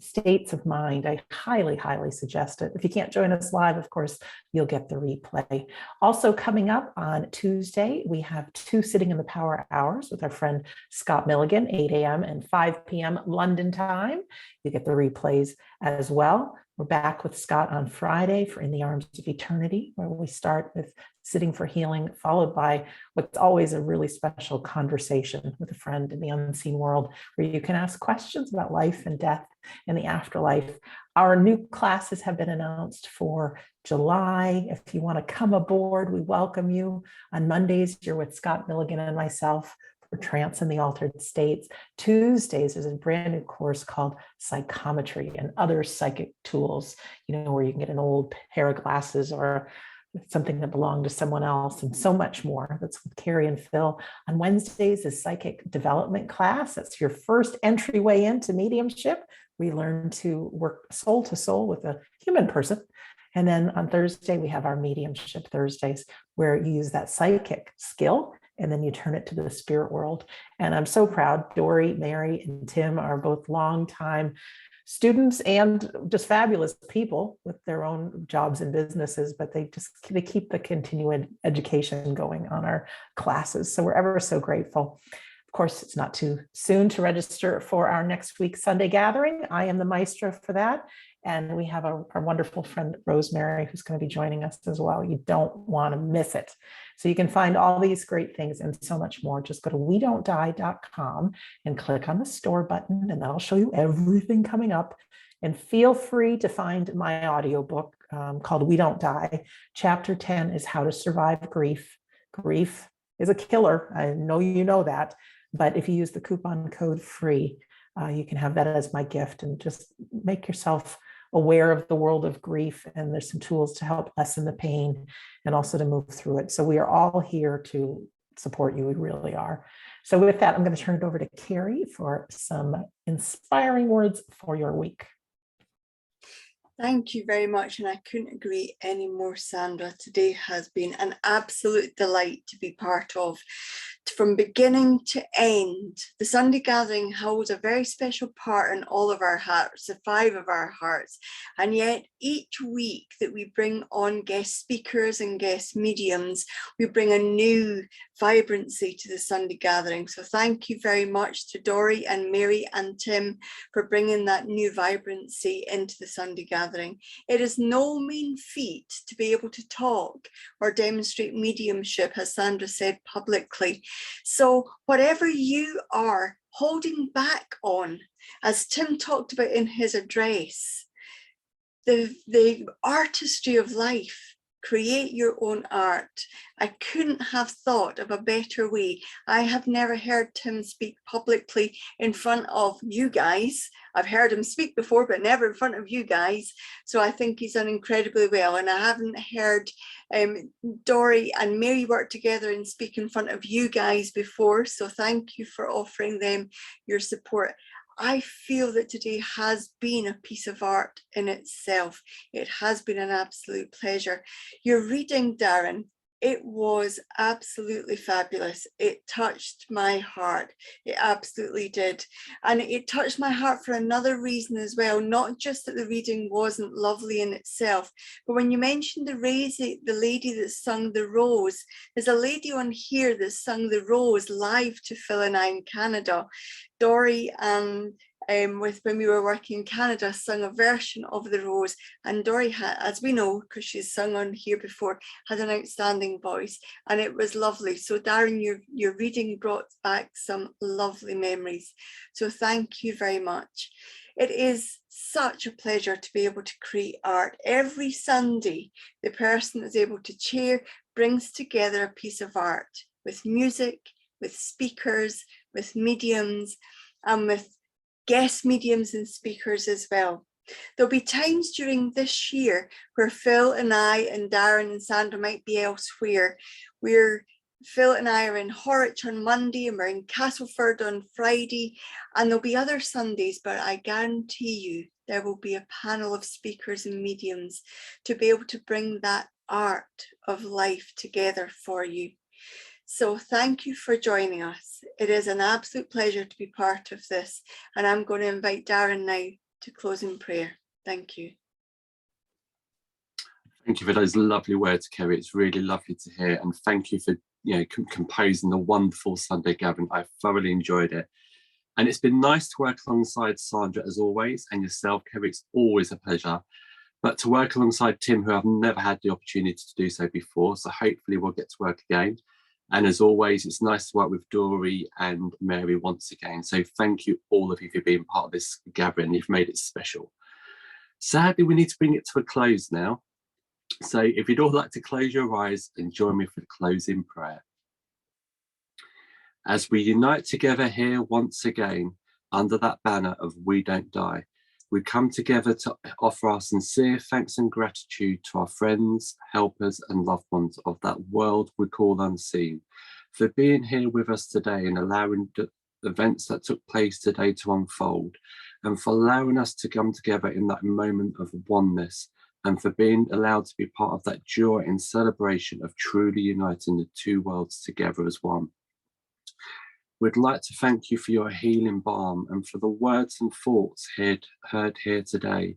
states of mind, I highly, highly suggest it. If you can't join us live, of course, you'll get the replay. Also coming up on Tuesday, we have 2 Sitting in the Power hours with our friend Scott Milligan, 8 a.m. and 5 p.m. London time. You get the replays as well. We're back with Scott on Friday for In the Arms of Eternity, where we start with Sitting for Healing, followed by what's always a really special conversation with a friend in the unseen world, where you can ask questions about life and death and the afterlife. Our new classes have been announced for July. If you want to come aboard, we welcome you. On Mondays, you're with Scott Milligan and myself for Trance in the Altered States. Tuesdays is a brand new course called Psychometry and Other Psychic Tools, you know, where you can get an old pair of glasses or something that belonged to someone else, and so much more. That's with Carrie and Phil. On Wednesdays is Psychic Development class. That's your first entryway into mediumship. We learn to work soul to soul with a human person. And then on Thursday, we have our Mediumship Thursdays, where you use that psychic skill and then you turn it to the spirit world. And I'm so proud. Dory, Mary, and Tim are both longtime students and just fabulous people with their own jobs and businesses, but they keep the continuing education going on our classes. So we're ever so grateful. Of course, it's not too soon to register for our next week's Sunday gathering. I am the maestro for that. And we have our wonderful friend, Rosemary, who's going to be joining us as well. You don't want to miss it. So you can find all these great things and so much more. Just go to wedon'tdie.com and click on the store button, and that'll show you everything coming up. And feel free to find my audiobook called We Don't Die. Chapter 10 is How to Survive Grief. Grief is a killer. I know you know that. But if you use the coupon code FREE, you can have that as my gift, and just make yourself aware of the world of grief. And there's some tools to help lessen the pain and also to move through it. So we are all here to support you. We really are. So with that, I'm going to turn it over to Carrie for some inspiring words for your week. Thank you very much, and I couldn't agree any more, Sandra. Today has been an absolute delight to be part of. From beginning to end, the Sunday gathering holds a very special part in all of our hearts, the 5 of our hearts, and yet each week that we bring on guest speakers and guest mediums, we bring a new vibrancy to the Sunday gathering. So thank you very much to Dory and Mary and Tim for bringing that new vibrancy into the Sunday gathering. It is no mean feat to be able to talk or demonstrate mediumship, as Sandra said publicly. So whatever you are holding back on, as Tim talked about in his address, the artistry of life, create your own art. I couldn't have thought of a better way. I have never heard Tim speak publicly in front of you guys. I've heard him speak before, but never in front of you guys. So I think he's done incredibly well. And I haven't heard Dory and Mary work together and speak in front of you guys before. So thank you for offering them your support. I feel that today has been a piece of art in itself. It has been an absolute pleasure. Your reading, Darren, it was absolutely fabulous. It touched my heart. It absolutely did. And it touched my heart for another reason as well, not just that the reading wasn't lovely in itself, but when you mentioned the lady that sung The Rose, there's a lady on here that sung The Rose live to Phil and I in Canada. Dory and when we were working in Canada, sung a version of The Rose, and Dory had, as we know, because she's sung on here before, had an outstanding voice, and it was lovely. So Darren, your reading brought back some lovely memories. So thank you very much. It is such a pleasure to be able to create art. Every Sunday, the person that's able to chair brings together a piece of art with music, with speakers, with mediums, and with guest mediums and speakers as well. There'll be times during this year where Phil and I and Darren and Sandra might be elsewhere. Phil and I are in Horwich on Monday and we're in Castleford on Friday, and there'll be other Sundays, but I guarantee you there will be a panel of speakers and mediums to be able to bring that art of life together for you. So thank you for joining us. It is an absolute pleasure to be part of this. And I'm going to invite Darren now to close in prayer. Thank you. Thank you for those lovely words, Kerry. It's really lovely to hear. And thank you for composing the wonderful Sunday gathering. I thoroughly enjoyed it. And it's been nice to work alongside Sandra as always, and yourself, Kerry. It's always a pleasure. But to work alongside Tim, who I've never had the opportunity to do so before. So hopefully we'll get to work again. And as always, it's nice to work with Dory and Mary once again. So thank you, all of you, for being part of this gathering. You've made it special. Sadly, we need to bring it to a close now. So if you'd all like to close your eyes and join me for the closing prayer. As we unite together here once again, under that banner of We Don't Die, we come together to offer our sincere thanks and gratitude to our friends, helpers and loved ones of that world we call unseen, for being here with us today and allowing the events that took place today to unfold, and for allowing us to come together in that moment of oneness, and for being allowed to be part of that joy and celebration of truly uniting the two worlds together as one. We'd like to thank you for your healing balm and for the words and thoughts heard here today,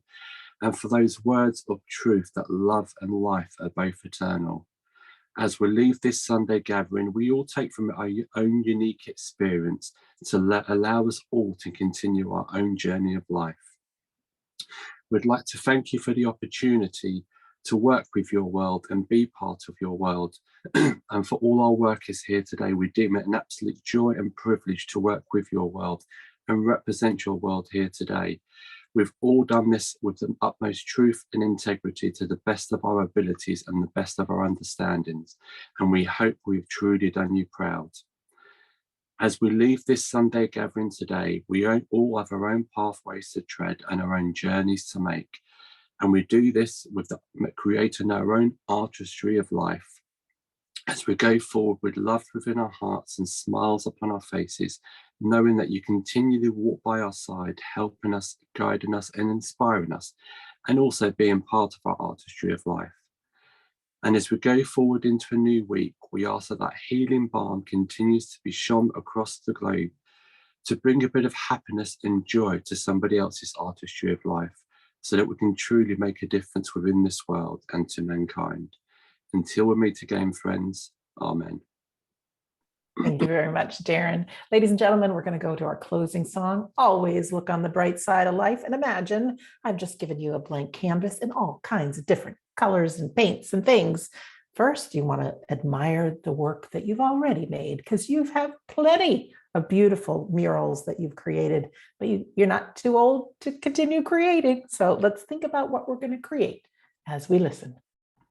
and for those words of truth that love and life are both eternal. As we leave this Sunday gathering, we all take from our own unique experience to allow us all to continue our own journey of life. We'd like to thank you for the opportunity to work with your world and be part of your world. And for all our workers here today, we deem it an absolute joy and privilege to work with your world and represent your world here today. We've all done this with the utmost truth and integrity to the best of our abilities and the best of our understandings. And we hope we've truly done you proud. As we leave this Sunday gathering today, we all have our own pathways to tread and our own journeys to make. And we do this with the creating our own artistry of life. as we go forward with love within our hearts and smiles upon our faces, knowing that you continually walk by our side, helping us, guiding us, and inspiring us, and also being part of our artistry of life. And as we go forward into a new week, we ask that that healing balm continues to be shone across the globe to bring a bit of happiness and joy to somebody else's artistry of life, so that we can truly make a difference within this world and to mankind. Until we meet again, friends, amen. Thank you very much, Darren. Ladies and gentlemen, we're going to go to our closing song. Always look on the bright side of life and imagine I've just given you a blank canvas in all kinds of different colors and paints and things. First, you want to admire the work that you've already made, because you have plenty of beautiful murals that you've created, but you're not too old to continue creating. So let's think about what we're going to create as we listen.